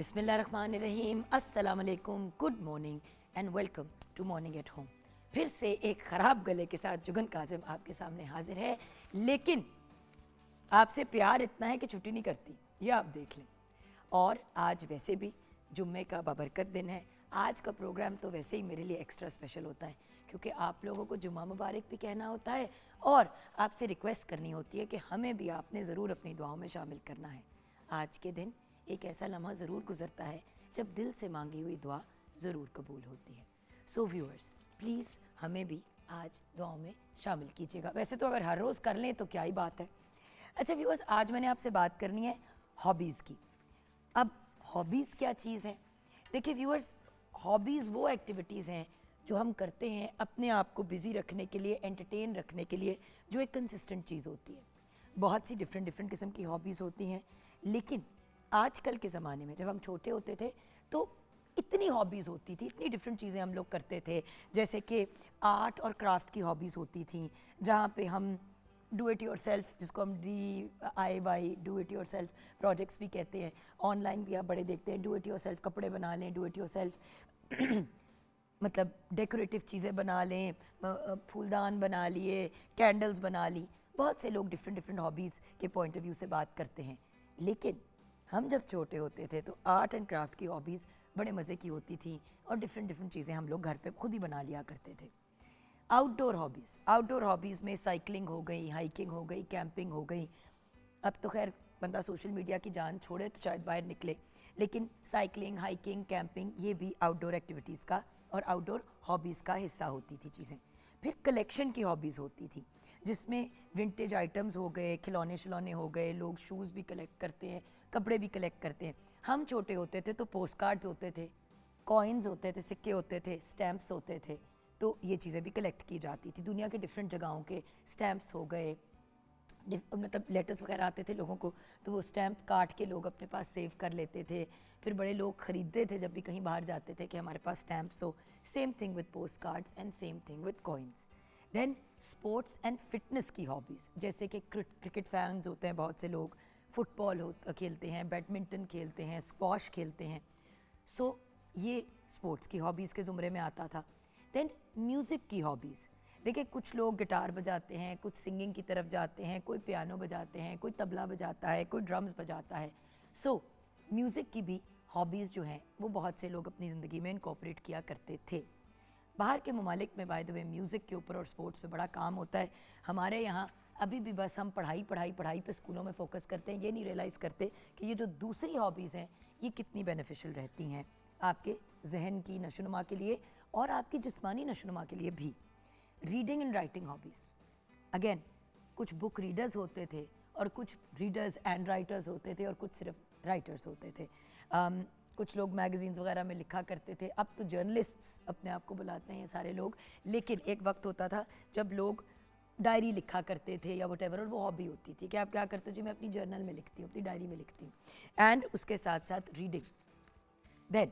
बिस्मिल्लाहिर्रहमानिर्रहीम, अस्सलाम वालेकुम, good morning and welcome to morning at home. फिर से एक ख़राब गले के साथ जुगन कासिम आपके सामने हाजिर है, लेकिन आपसे प्यार इतना है कि छुट्टी नहीं करती, ये आप देख लें। और आज वैसे भी जुम्मे का बाबरकत दिन है। आज का प्रोग्राम तो वैसे ही मेरे लिए एक्स्ट्रा स्पेशल होता है, क्योंकि आप लोगों को जुम्मा मुबारक भी कहना होता है और आपसे रिक्वेस्ट करनी होती है कि हमें भी आपने ज़रूर अपनी दुआओं में शामिल करना है। आज के दिन एक ऐसा लम्हा ज़रूर गुजरता है जब दिल से मांगी हुई दुआ ज़रूर कबूल होती है। सो व्यूअर्स, प्लीज़ हमें भी आज दुआओं में शामिल कीजिएगा। वैसे तो अगर हर रोज़ कर लें तो क्या ही बात है। अच्छा व्यूअर्स, आज मैंने आपसे बात करनी है हॉबीज़ की। अब हॉबीज़ क्या चीज़ है? देखिए व्यूअर्स, हॉबीज़ वो एक्टिविटीज़ हैं जो हम करते हैं अपने आप को बिज़ी रखने के लिए, एंटरटेन रखने के लिए, जो एक कंसिस्टेंट चीज़ होती है। बहुत सी डिफरेंट किस्म की हॉबीज़ होती हैं, लेकिन आजकल के ज़माने में जब हम छोटे होते थे तो इतनी हॉबीज़ होती थी, इतनी डिफरेंट चीज़ें हम लोग करते थे। जैसे कि आर्ट और क्राफ्ट की हॉबीज़ होती थी, जहाँ पे हम डू इट योर सेल्फ, जिसको हम DIY do it your self projects भी कहते हैं। ऑनलाइन भी आप बड़े देखते हैं, डू इट योर सेल्फ कपड़े बना लें, डू इट योर सेल्फ मतलब डेकोरेटिव चीज़ें बना लें, फूलदान बना लिए, कैंडल्स बना ली। बहुत से लोग डिफरेंट हॉबीज़ के पॉइंट ऑफ व्यू से बात करते हैं। लेकिन हम जब छोटे होते थे तो आर्ट एंड क्राफ्ट की हॉबीज़ बड़े मज़े की होती थी और डिफरेंट चीज़ें हम लोग घर पे खुद ही बना लिया करते थे। आउटडोर हॉबीज़ में साइकिलिंग हो गई, हाइकिंग हो गई, कैंपिंग हो गई। अब तो खैर बंदा सोशल मीडिया की जान छोड़े तो शायद बाहर निकले, लेकिन साइकिलिंग, हाइकिंग, कैंपिंग ये भी आउटडोर एक्टिविटीज़ का और आउटडोर हॉबीज़ का हिस्सा होती थी चीज़ें। फिर कलेक्शन की हॉबीज़ होती थी, जिसमें विंटेज आइटम्स हो गए, खिलौने शिलौने हो गए, लोग शूज़ भी कलेक्ट करते हैं, कपड़े भी कलेक्ट करते हैं। हम छोटे होते थे तो पोस्ट कार्ड्स होते थे, कॉइन्स होते थे, सिक्के होते थे, स्टैम्प्स होते थे, तो ये चीज़ें भी कलेक्ट की जाती थी। दुनिया के डिफरेंट जगहों के स्टैम्प्स हो गए, मतलब लेटर्स वगैरह आते थे लोगों को, तो वो स्टैम्प काट के लोग अपने पास सेव कर लेते थे। फिर बड़े लोग ख़रीदते थे जब भी कहीं बाहर जाते थे कि हमारे पास स्टैम्प्स हो। Same thing with post cards and same thing with coins. Then sports and fitness की हॉबीज़, जैसे कि क्रिकेट फैंस होते हैं बहुत से लोग, फुटबॉल खेलते हैं, बैडमिंटन खेलते हैं, स्क्वॉश खेलते हैं। सो ये स्पोर्ट्स की हॉबीज़ के ज़ुमरे में आता था। देन म्यूज़िक की हॉबीज़, देखिए कुछ लोग गिटार बजाते हैं, कुछ सिंगिंग की तरफ जाते हैं, कोई पियानो बजाते हैं, कोई तबला बजाता है, कोई ड्रम्स बजाता है। सो म्यूज़िक की भी हॉबीज़ जो हैं वो बहुत से लोग अपनी ज़िंदगी में इनकॉर्पोरेट किया करते थे। बाहर के ममालिक में बाय द वे म्यूज़िक के ऊपर और स्पोर्ट्स पे बड़ा काम होता है। हमारे यहाँ अभी भी बस हम पढ़ाई पे स्कूलों में फ़ोकस करते हैं, ये नहीं रियलाइज़ करते कि ये जो दूसरी हॉबीज़ हैं ये कितनी बेनिफिशियल रहती हैं आपके जहन की नशोनुमा के लिए और आपकी जिस्मानी नशोनुमा के लिए भी। Reading and writing hobbies, again कुछ बुक रीडर्स होते थे और कुछ रीडर्स एंड राइटर्स होते थे और कुछ सिर्फ राइटर्स होते थे। कुछ लोग मैगज़ीन्स वगैरह में लिखा करते थे, अब तो जर्नलिस्ट्स अपने आप को बुलाते हैं ये सारे लोग। लेकिन एक वक्त होता था जब लोग डायरी लिखा करते थे या वटेवर, और वो हॉबी होती थी कि आप क्या करते हो जी, मैं अपनी जर्नल में लिखती हूँ, अपनी डायरी में लिखती हूँ, एंड उसके साथ साथ reading. Then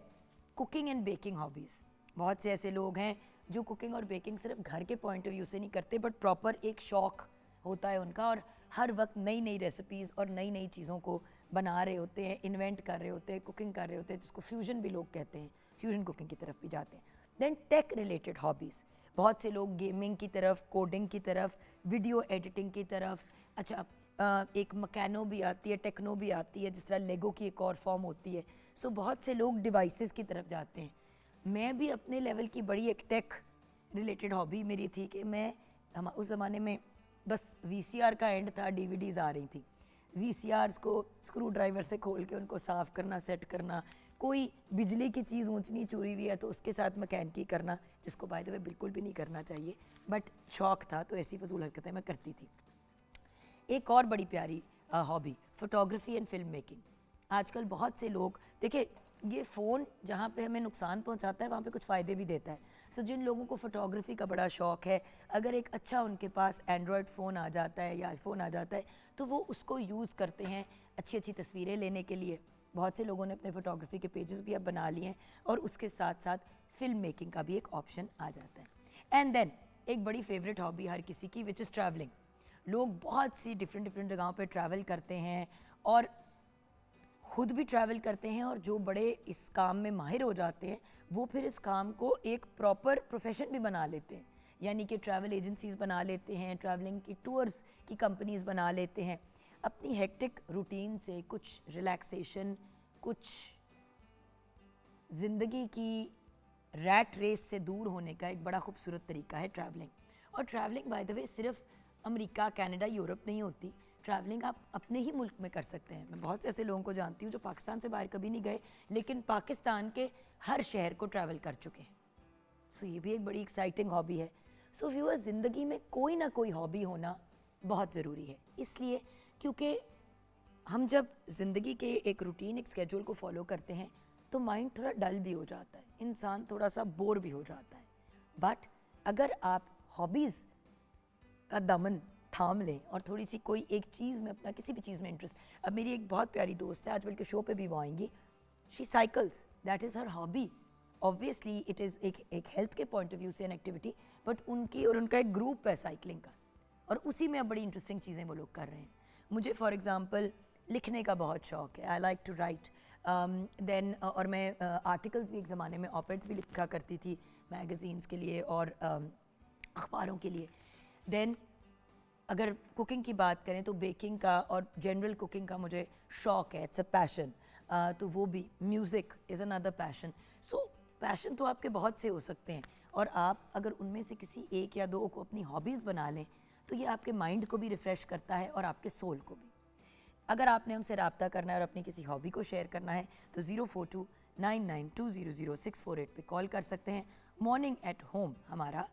cooking and baking hobbies, बहुत से ऐसे लोग हैं जो कुकिंग और बेकिंग सिर्फ घर के पॉइंट ऑफ व्यू से नहीं करते, बट प्रॉपर एक शौक़ होता है उनका, और हर वक्त नई रेसिपीज़ और नई चीज़ों को बना रहे होते हैं, इन्वेंट कर रहे होते हैं, कुकिंग कर रहे होते हैं, जिसको फ्यूजन भी लोग कहते हैं, फ्यूजन कुकिंग की तरफ भी जाते हैं। देन टेक रिलेटेड हॉबीज़, बहुत से लोग गेमिंग की तरफ, कोडिंग की तरफ, वीडियो एडिटिंग की तरफ। अच्छा, एक मकैनो भी आती है, टेक्नो भी आती है, जिस तरह लेगो की एक और फॉर्म होती है। सो बहुत से लोग डिवाइसेस की तरफ जाते हैं। मैं भी अपने लेवल की बड़ी एक टेक रिलेटेड हॉबी मेरी थी कि मैं उस ज़माने में बस VCR का एंड था, DVDs आ रही थी, VCRs को स्क्रू ड्राइवर से खोल के उनको साफ़ करना, सेट करना, कोई बिजली की चीज़ ऊँच नीच चुरी हुई है तो उसके साथ मैकेनिकी करना, जिसको बाय द वे बिल्कुल भी नहीं करना चाहिए, बट शौक़ था तो ऐसी फजूल हरकतें मैं करती थी। एक और बड़ी प्यारी hobby, photography and film making. आजकल बहुत से लोग, देखिए ये फ़ोन जहाँ पे हमें नुकसान पहुँचाता है वहाँ पे कुछ फ़ायदे भी देता है। सो जिन लोगों को फ़ोटोग्राफी का बड़ा शौक़ है, अगर एक अच्छा उनके पास एंड्रॉयड फ़ोन आ जाता है या आईफोन आ जाता है तो वो उसको यूज़ करते हैं अच्छी तस्वीरें लेने के लिए। बहुत से लोगों ने अपने फ़ोटोग्राफी के पेजेस भी अब बना लिए हैं और उसके साथ साथ फिल्म मेकिंग का भी एक ऑप्शन आ जाता है। एंड देन एक बड़ी फेवरेट हॉबी हर किसी की, विच इज़ ट्रैवलिंग। लोग बहुत सी डिफरेंट जगहों पे ट्रैवल करते हैं और खुद भी ट्रैवल करते हैं और जो बड़े इस काम में माहिर हो जाते हैं वो फिर इस काम को एक प्रॉपर प्रोफेशन भी बना लेते हैं, यानी कि ट्रैवल एजेंसीज़ बना लेते हैं, ट्रैवलिंग की टूर्स की कंपनीज़ बना लेते हैं। अपनी हेक्टिक रूटीन से कुछ रिलैक्सेशन, कुछ ज़िंदगी की रैट रेस से दूर होने का एक बड़ा खूबसूरत तरीका है ट्रैवलिंग। और ट्रैवलिंग बाय द वे सिर्फ अमेरिका, कनाडा, यूरोप नहीं होती। ट्रैवलिंग आप अपने ही मुल्क में कर सकते हैं। मैं बहुत से ऐसे लोगों को जानती हूँ जो पाकिस्तान से बाहर कभी नहीं गए लेकिन पाकिस्तान के हर शहर को ट्रैवल कर चुके हैं। सो ये भी एक बड़ी एक्साइटिंग हॉबी है। सो व्यूअर्स, ज़िंदगी में कोई ना कोई हॉबी होना बहुत ज़रूरी है, इसलिए क्योंकि हम जब ज़िंदगी के एक रूटीन, एक स्केड्यूल को फॉलो करते हैं तो माइंड थोड़ा डल भी हो जाता है, इंसान थोड़ा सा बोर भी हो जाता है। बट अगर आप हॉबीज़ का दमन थाम लें और थोड़ी सी कोई एक चीज़ में अपना, किसी भी चीज़ में इंटरेस्ट। अब मेरी एक बहुत प्यारी दोस्त है, आज बल्कि शो पे भी वो आएंगी। She cycles, that is her hobby. Obviously it is एक हेल्थ के पॉइंट ऑफ व्यू से एन एक्टिविटी, बट उनकी और उनका एक ग्रुप है साइकिलिंग का, और उसी में अब बड़ी इंटरेस्टिंग चीज़ें वो लोग कर रहे हैं। मुझे फॉर एग्ज़ाम्पल लिखने का बहुत शौक़ है, I like to write. Then और मैं आर्टिकल्स भी एक ज़माने में, ऑपेड्स भी लिखा करती थी मैगज़ीन्स के लिए और अखबारों के लिए। देन अगर कुकिंग की बात करें तो बेकिंग का और जनरल कुकिंग का मुझे शौक़ है, इट्स अ पैशन। तो वो भी, music is another passion. So passion तो आपके बहुत से हो सकते हैं, और आप अगर उनमें से किसी एक या दो को अपनी हॉबीज़ बना लें तो ये आपके माइंड को भी रिफ़्रेश करता है और आपके सोल को भी। अगर आपने हमसे रब्ता करना है और अपनी किसी हॉबी को शेयर करना है तो 042992000648 पे कॉल कर सकते हैं। मॉर्निंग एट होम हमारा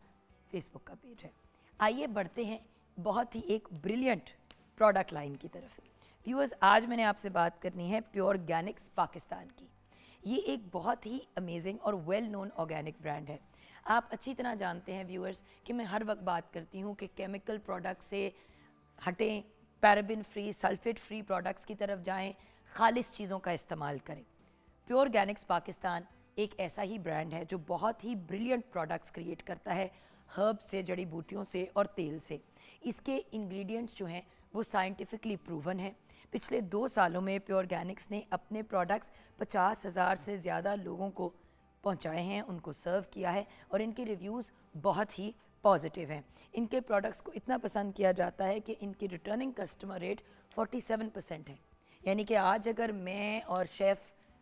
फेसबुक का पेज है। आइए बढ़ते हैं बहुत ही एक ब्रिलियंट प्रोडक्ट लाइन की तरफ। व्यूअर्स, आज मैंने आपसे बात करनी है प्योर ऑर्गेनिक्स पाकिस्तान की। ये एक बहुत ही अमेजिंग और वेल नोन ऑर्गेनिक ब्रांड है। आप अच्छी तरह जानते हैं व्यूअर्स कि मैं हर वक्त बात करती हूँ कि केमिकल प्रोडक्ट से हटें, paraben free, sulphate free products की तरफ जाएं, खालिस चीज़ों का इस्तेमाल करें। प्योर ऑर्गेनिक्स पाकिस्तान एक ऐसा ही ब्रांड है जो बहुत ही ब्रिलियंट प्रोडक्ट्स क्रिएट करता है, हर्ब से, जड़ी बूटियों से और तेल से। इसके इंग्रेडिएंट्स जो हैं वो साइंटिफिकली प्रूवन है। पिछले 2 सालों में प्योर ऑर्गेनिक्स ने अपने प्रोडक्ट्स 50,000 से ज़्यादा लोगों को पहुंचाए हैं, उनको सर्व किया है, और इनके रिव्यूज़ बहुत ही पॉजिटिव हैं। इनके प्रोडक्ट्स को इतना पसंद किया जाता है कि इनकी रिटर्निंग कस्टमर रेट 47% है। यानी कि आज अगर मैं और शेफ़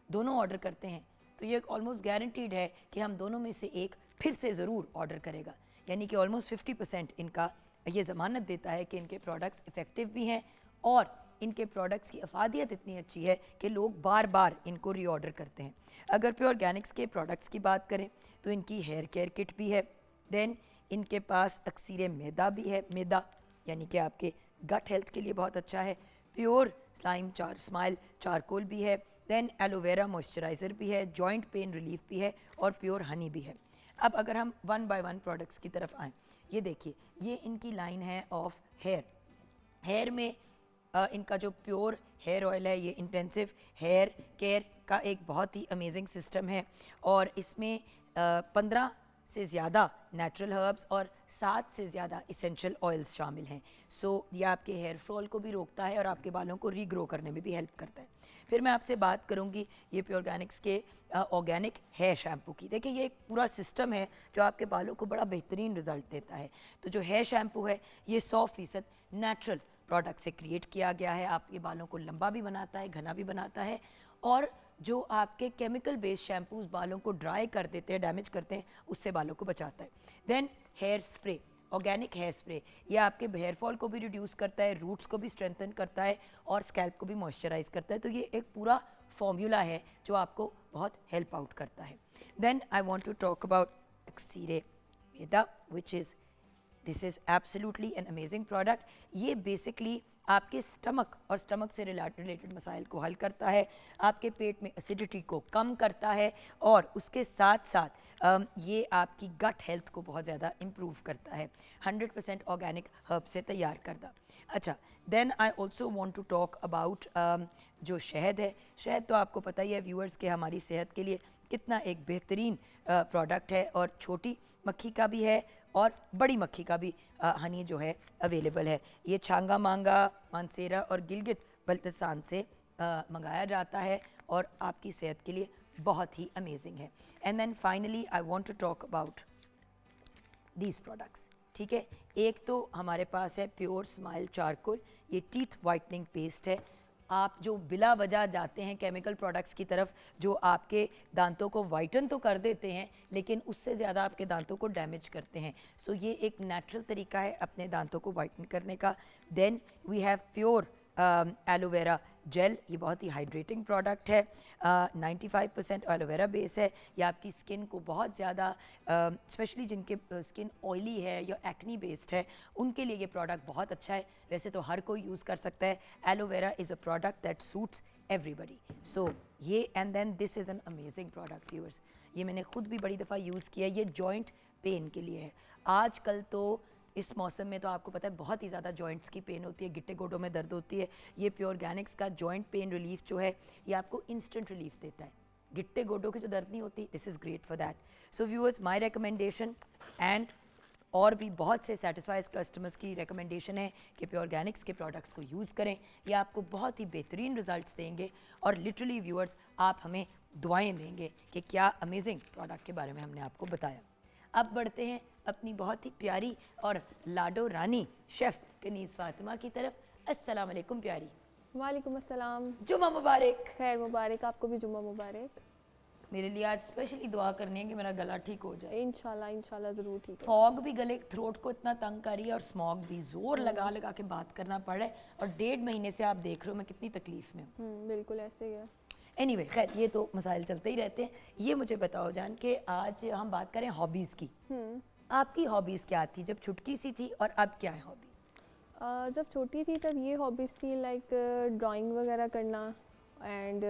दोनों ऑर्डर करते हैं तो ये ऑलमोस्ट गारंटीड है कि हम दोनों में से एक फिर से ज़रूर ऑर्डर करेगा। यानी कि ऑलमोस्ट 50% इनका ये ज़मानत देता है कि इनके प्रोडक्ट्स इफ़ेक्टिव भी हैं और इनके प्रोडक्ट्स की अफादियत इतनी अच्छी है कि लोग बार बार इनको रीऑर्डर करते हैं। अगर प्योर ऑर्गेनिक्स के प्रोडक्ट्स की बात करें तो इनकी हेयर केयर किट भी है। देन इनके पास अक्सीर मैदा भी है, मैदा यानी कि आपके गट हेल्थ के लिए बहुत अच्छा है। प्योर स्माइल चारकोल भी है। देन एलोवेरा मॉइस्चराइज़र भी है, जॉइंट पेन रिलीफ भी है, और प्योर हनी भी है। अब अगर हम 1 बाय 1 प्रोडक्ट्स की तरफ आएँ, ये देखिए, ये इनकी लाइन है ऑफ हेयर में इनका जो प्योर हेयर ऑयल है, ये इंटेंसिव हेयर केयर का एक बहुत ही अमेजिंग सिस्टम है, और इसमें 15 से ज़्यादा नेचुरल हर्ब्स और 7 से ज़्यादा इसेंशियल ऑयल्स शामिल हैं। सो ये आपके हेयर फॉल को भी रोकता है और आपके बालों को रीग्रो करने में भी हेल्प करता है। फिर मैं आपसे बात करूंगी ये प्योर ऑर्गेनिक्स के ऑर्गेनिक हेयर शैम्पू की। देखिए, ये एक पूरा सिस्टम है जो आपके बालों को बड़ा बेहतरीन रिजल्ट देता है। तो जो हेयर शैम्पू है ये 100% नेचुरल प्रोडक्ट से क्रिएट किया गया है। आपके बालों को लंबा भी बनाता है, घना भी बनाता है, और जो आपके केमिकल बेस्ड शैम्पूज़ बालों को ड्राई कर देते हैं, डैमेज करते हैं, उससे बालों को बचाता है। Then hair spray, organic hair spray, ये आपके हेयर फॉल को भी रिड्यूस करता है, रूट्स को भी स्ट्रेंथन करता है और स्कैल्प को भी मॉइस्चराइज करता है। तो ये एक पूरा फॉर्मूला है जो आपको बहुत हेल्प आउट करता है। Then I want to talk about अक्सीर मैदा, which is this is absolutely an amazing product. ये बेसिकली आपके स्टमक और स्टमक से रिलेटेड मसाइल को हल करता है, आपके पेट में एसिडिटी को कम करता है, और उसके साथ साथ ये आपकी गट हेल्थ को बहुत ज़्यादा इम्प्रूव करता है। 100% ऑर्गेनिक हर्ब से तैयार करदा। अच्छा, then I also want to talk about जो शहद है। शहद तो आपको पता ही है व्यूअर्स के हमारी सेहत के लिए कितना एक बेहतरीन प्रोडक्ट है, और छोटी मक्खी का भी है और बड़ी मक्खी का भी हनी जो है अवेलेबल है। ये छांगा मांगा, मानसेरा और गिलगित बल्तिस्तान से मंगाया जाता है और आपकी सेहत के लिए बहुत ही अमेजिंग है। And then finally I want to talk about these products. ठीक है, एक तो हमारे पास है प्योर स्माइल चारकोल, ये टीथ वाइटनिंग पेस्ट है। आप जो बिला वजह जाते हैं केमिकल प्रोडक्ट्स की तरफ जो आपके दांतों को वाइटन तो कर देते हैं लेकिन उससे ज़्यादा आपके दांतों को डैमेज करते हैं। सो ये एक नेचुरल तरीका है अपने दांतों को वाइटन करने का। Then we have pure aloe vera gel, ये बहुत ही हाइड्रेटिंग प्रोडक्ट है, 95% एलोवेरा बेस है। ये आपकी स्किन को बहुत ज़्यादा स्पेशली जिनके स्किन ऑयली है या एक्नी बेस्ड है उनके लिए ये प्रोडक्ट बहुत अच्छा है। वैसे तो हर कोई यूज़ कर सकता है, aloe vera is a product that suits everybody. So ये and then this is an amazing product viewers, ये मैंने खुद भी बड़ी दफ़ा यूज़ किया। ये जॉइंट पेन के लिए है। आजकल तो इस मौसम में तो आपको पता है बहुत ही ज़्यादा जॉइंट्स की पेन होती है, गिट्टे गोडों में दर्द होती है। ये प्योर ऑर्गेनिक्स का जॉइंट पेन रिलीफ जो है ये आपको इंस्टेंट रिलीफ देता है। गिट्टे गोडों की जो दर्द नहीं होती, this is great for that. So viewers, my recommendation and और भी बहुत से सेटिस्फाइड कस्टमर्स की रिकमेंडेशन है कि प्योर ऑर्गेनिक्स के प्रोडक्ट्स को यूज़ करें। ये आपको बहुत ही बेहतरीन रिजल्ट्स देंगे और लिटरली व्यूअर्स आप हमें दुआएं देंगे कि क्या अमेजिंग प्रोडक्ट के बारे में हमने आपको बताया। अब बढ़ते हैं अपनी बहुत ही प्यारी और लाडो रानी शेफ़ कनीज़ फातिमा की तरफ। अस्सलाम वालेकुम प्यारी। वालेकुम अस्सलाम। जुम्मा मुबारक। खैर मुबारक, आपको भी जुम्मा मुबारक। मेरे लिए आज स्पेशली दुआ करनी है कि मेरा गला ठीक हो जाए। इंशाल्लाह इंशाल्लाह ज़रूर ठीक है। फॉग भी गले थ्रोट को इतना तंग कर रही है और स्मॉग भी ज़ोर लगा लगा के बात करना पड़ रहा है और 1.5 महीने से आप देख रहे हो मैं कितनी तकलीफ़ में हूँ। बिल्कुल ऐसे ही है। एनीवे खैर ये तो मसाइल चलते ही रहते हैं। ये मुझे बताओ जान कि आज हम बात करें हॉबीज़ की। आपकी हॉबीज़ क्या थी जब छुटकी सी थी और अब क्या है हॉबीज़? जब छोटी थी तब ये हॉबीज़ थी लाइक ड्राइंग वगैरह करना एंड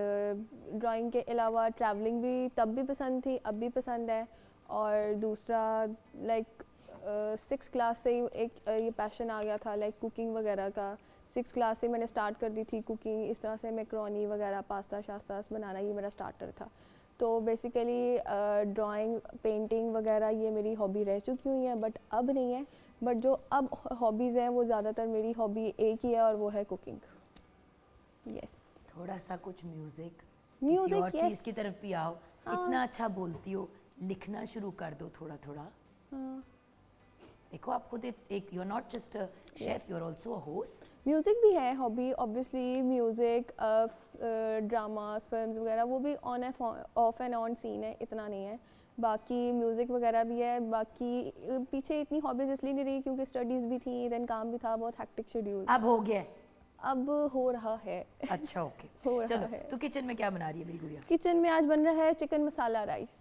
ड्राइंग के अलावा ट्रैवलिंग भी तब भी पसंद थी, अब भी पसंद है। और दूसरा लाइक 6th क्लास से ही एक ये पैशन आ गया था लाइक कुकिंग वगैरह का। 6th क्लास से मैंने स्टार्ट कर दी थी कुकिंग, इस तरह से मैकरोनी वगैरह पास्ता शास्तास बनाना ये मेरा स्टार्टर था। तो बेसिकली ड्राइंग पेंटिंग वगैरह ये मेरी हॉबी रह चुकी हुई है बट अब नहीं है। बट जो अब हॉबीज़ हैं वो ज़्यादातर मेरी हॉबी एक ही है और वो है कुकिंग। यस। थोड़ा सा कुछ म्यूजिक म्यूजिक और चीज़ की तरफ भी आओ। इतना अच्छा बोलती हो, लिखना शुरू कर दो थोड़ा थोड़ा। देखो आप खुद एक you are not just a chef, you are also a host. Music भी है hobby obviously, music dramas films वगैरह वो भी ऑफ एंड ऑन सीन है, इतना नहीं है। बाकी म्यूज़िक वगैरह भी है। बाकी पीछे इतनी हॉबीज़ इसलिए नहीं रही क्योंकि स्टडीज़ भी थी, देन काम भी था, बहुत हेक्टिक शेड्यूल। अब हो गया है? अब हो रहा है। अच्छा ओके हो रहा चलो है। तो किचन में क्या बना रही है मेरी गुड़िया? किचन में आज बन रहा है चिकन मसाला राइस।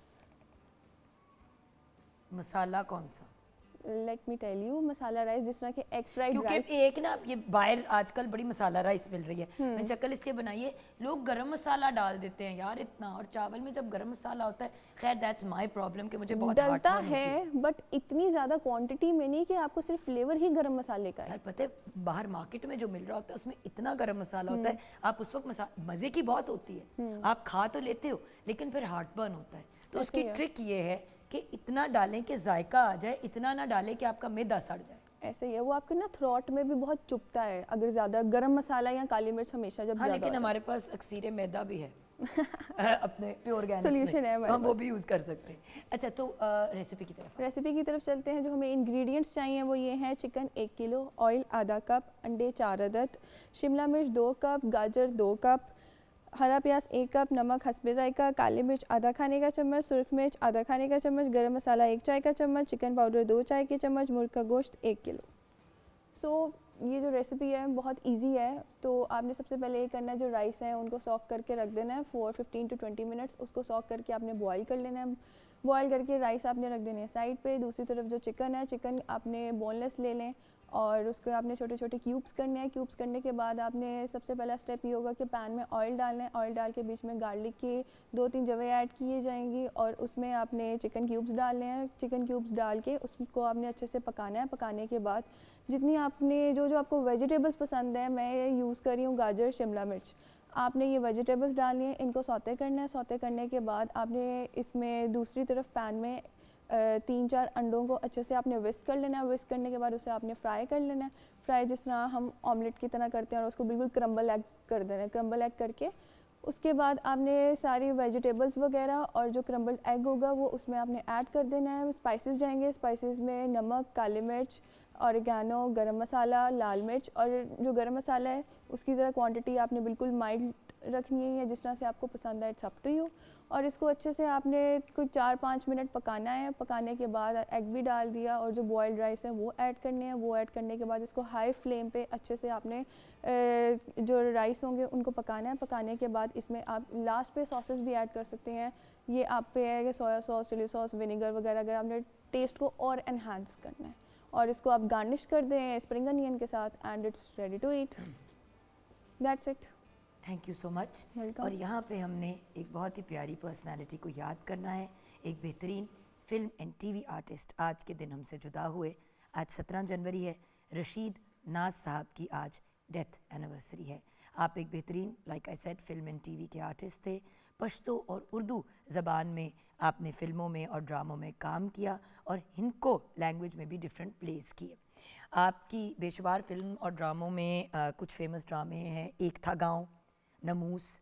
मसाला कौन सा? Let me tell you, masala rice जिस तरह के एग फ्राइड क्योंकि राइस। एक ना ये बाहर आजकल बड़ी मसाला राइस मिल रही है, मैंने शक्ल इसलिए बनाई है, लोग गरम मसाला डाल देते हैं यार इतना, और चावल में जब गरम मसाला होता है, खैर दैट्स माय प्रॉब्लम कि मुझे बहुत डलता है बट इतनी ज़्यादा क्वांटिटी में नहीं कि आपको सिर्फ फ्लेवर ही गरम मसाले का है। यार पता है बाहर मार्केट में जो मिल रहा होता है उसमें इतना गरम मसाला होता है, आप उस वक्त मज़े की बहुत होती है, आप खा तो लेते हो लेकिन फिर हार्ट बर्न होता है। तो उसकी ट्रिक ये है कि इतना डालें कि जायका आ जाए, इतना ना डालें कि आपका मैदा सड़ जाए। ऐसे ही है वो, आपके ना थ्रोट में भी बहुत चुभता है अगर ज़्यादा गरम मसाला या काली मिर्च हमेशा जब हाँ, ज़्यादा लेकिन हमारे पास अक्सीर मैदा भी है अपने प्योर ऑर्गेनिक्स सोल्यूशन है हमारे हम वो भी यूज़ कर सकते हैं। अच्छा तो रेसिपी की तरफ चलते हैं। जो हमें इंग्रेडिएंट्स चाहिए वो ये हैं: चिकन 1 किलो, ऑयल आधा कप, अंडे 4 अदद, शिमला मिर्च 2 कप, गाजर 2 कप, हरा प्याज 1 कप, नमक हस्बे जायका, काली मिर्च आधा खाने का चम्मच, सुर्ख मिर्च आधा खाने का चम्मच, गरम मसाला 1 चाय का चम्मच, चिकन पाउडर 2 चाय के चम्मच, मुर्ग का गोश्त 1 किलो। सो ये जो रेसिपी है बहुत इजी है। तो आपने सबसे पहले ये करना है, जो राइस हैं उनको सॉक करके रख देना है फॉर 15 to 20 मिनट्स। उसको सॉक करके आपने बॉयल कर लेना है। बॉयल करके राइस आपने रख देने हैं साइड पे। दूसरी तरफ जो चिकन है, चिकन आपने बोनलेस ले लें और उसको आपने छोटे छोटे क्यूब्स करने हैं। क्यूब्स करने के बाद आपने सबसे पहला स्टेप ये होगा कि पैन में ऑयल डालना है। ऑयल डाल के बीच में गार्लिक की 2-3 जवे ऐड किए जाएंगी और उसमें आपने चिकन क्यूब्स डालने हैं। चिकन क्यूब्स डाल के उसको आपने अच्छे से पकाना है। पकाने के बाद जितनी आपने जो आपको वेजिटेबल्स पसंद है, मैं यूज़ कर रही हूँ गाजर, शिमला मिर्च, आपने ये वेजिटेबल्स डालनी है, इनको सौते करना है। सौते करने के बाद आपने इसमें दूसरी तरफ पैन में 3-4 अंडों को अच्छे से आपने विस्क कर लेना है। विस्क करने के बाद उसे आपने फ्राई कर लेना है। फ्राई जिस तरह हम ऑमलेट की तरह करते हैं, और उसको बिल्कुल क्रम्बल एग कर देना है। क्रम्बल एग करके उसके बाद आपने सारी वेजिटेबल्स वगैरह और जो क्रम्बल्ड एग होगा वो उसमें आपने ऐड कर देना है। स्पाइसेस जाएंगे, स्पाइसेस में नमक, काली मिर्च, ऑरिगेनो, गरम मसाला, लाल मिर्च, और जो गरम मसाला है उसकी ज़रा क्वांटिटी आपने बिल्कुल माइल्ड रखनी है, जिस तरह से आपको पसंद है, इट्स अप टू यू। और इसको अच्छे से आपने कुछ 4-5 मिनट पकाना है। पकाने के बाद एग भी डाल दिया और जो बॉयल्ड राइस है वो ऐड करने हैं। वो ऐड करने के बाद इसको हाई फ्लेम पे अच्छे से आपने जो राइस होंगे उनको पकाना है। पकाने के बाद इसमें आप लास्ट पे सॉसेस भी ऐड कर सकते हैं। ये आप पे है कि soya sauce, chilli sauce, vinegar वगैरह, अगर आपने टेस्ट को और एनहांस करना है। और इसको आप गार्निश कर दें स्प्रिंग अनियन के साथ and it's ready to eat. That's it. Thank you so much. Welcome. और यहाँ पे हमने एक बहुत ही प्यारी पर्सनालिटी को याद करना है, एक बेहतरीन फिल्म एंड टीवी आर्टिस्ट आज के दिन हमसे जुदा हुए। आज 17 जनवरी है, रशीद नाज साहब की आज डेथ एनिवर्सरी है। आप एक बेहतरीन, like I said, film and TV के आर्टिस्ट थे। पश्तो और उर्दू ज़बान में आपने फ़िल्मों में और ड्रामों में काम किया और हिंदको लैंग्वेज में भी डिफरेंट प्लेस किए। आपकी बेशुमार फिल्म और ड्रामों में कुछ फेमस ड्रामे हैं, एक था गाँव, नमूस,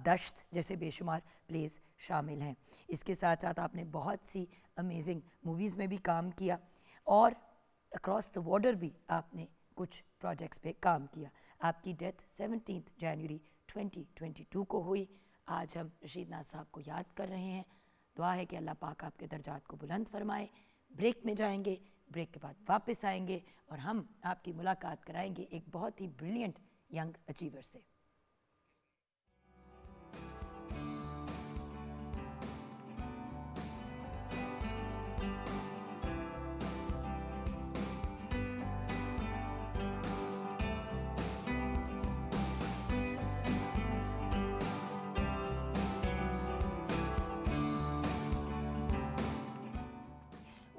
दश्त जैसे बेशुमार प्लेस शामिल हैं। इसके साथ साथ आपने बहुत सी अमेजिंग मूवीज़ में भी काम किया और अक्रॉस द बॉर्डर भी आपने कुछ प्रोजेक्ट्स पे काम किया। आपकी डेथ 17 जनवरी 2022 को हुई। आज हम रशीद नाज साहब को याद कर रहे हैं। दुआ है कि अल्लाह पाक आपके दर्जात को बुलंद फरमाए। ब्रेक में जाएंगे, ब्रेक के बाद वापस आएंगे और हम आपकी मुलाकात कराएंगे एक बहुत ही ब्रिलियंट यंग अचीवर से।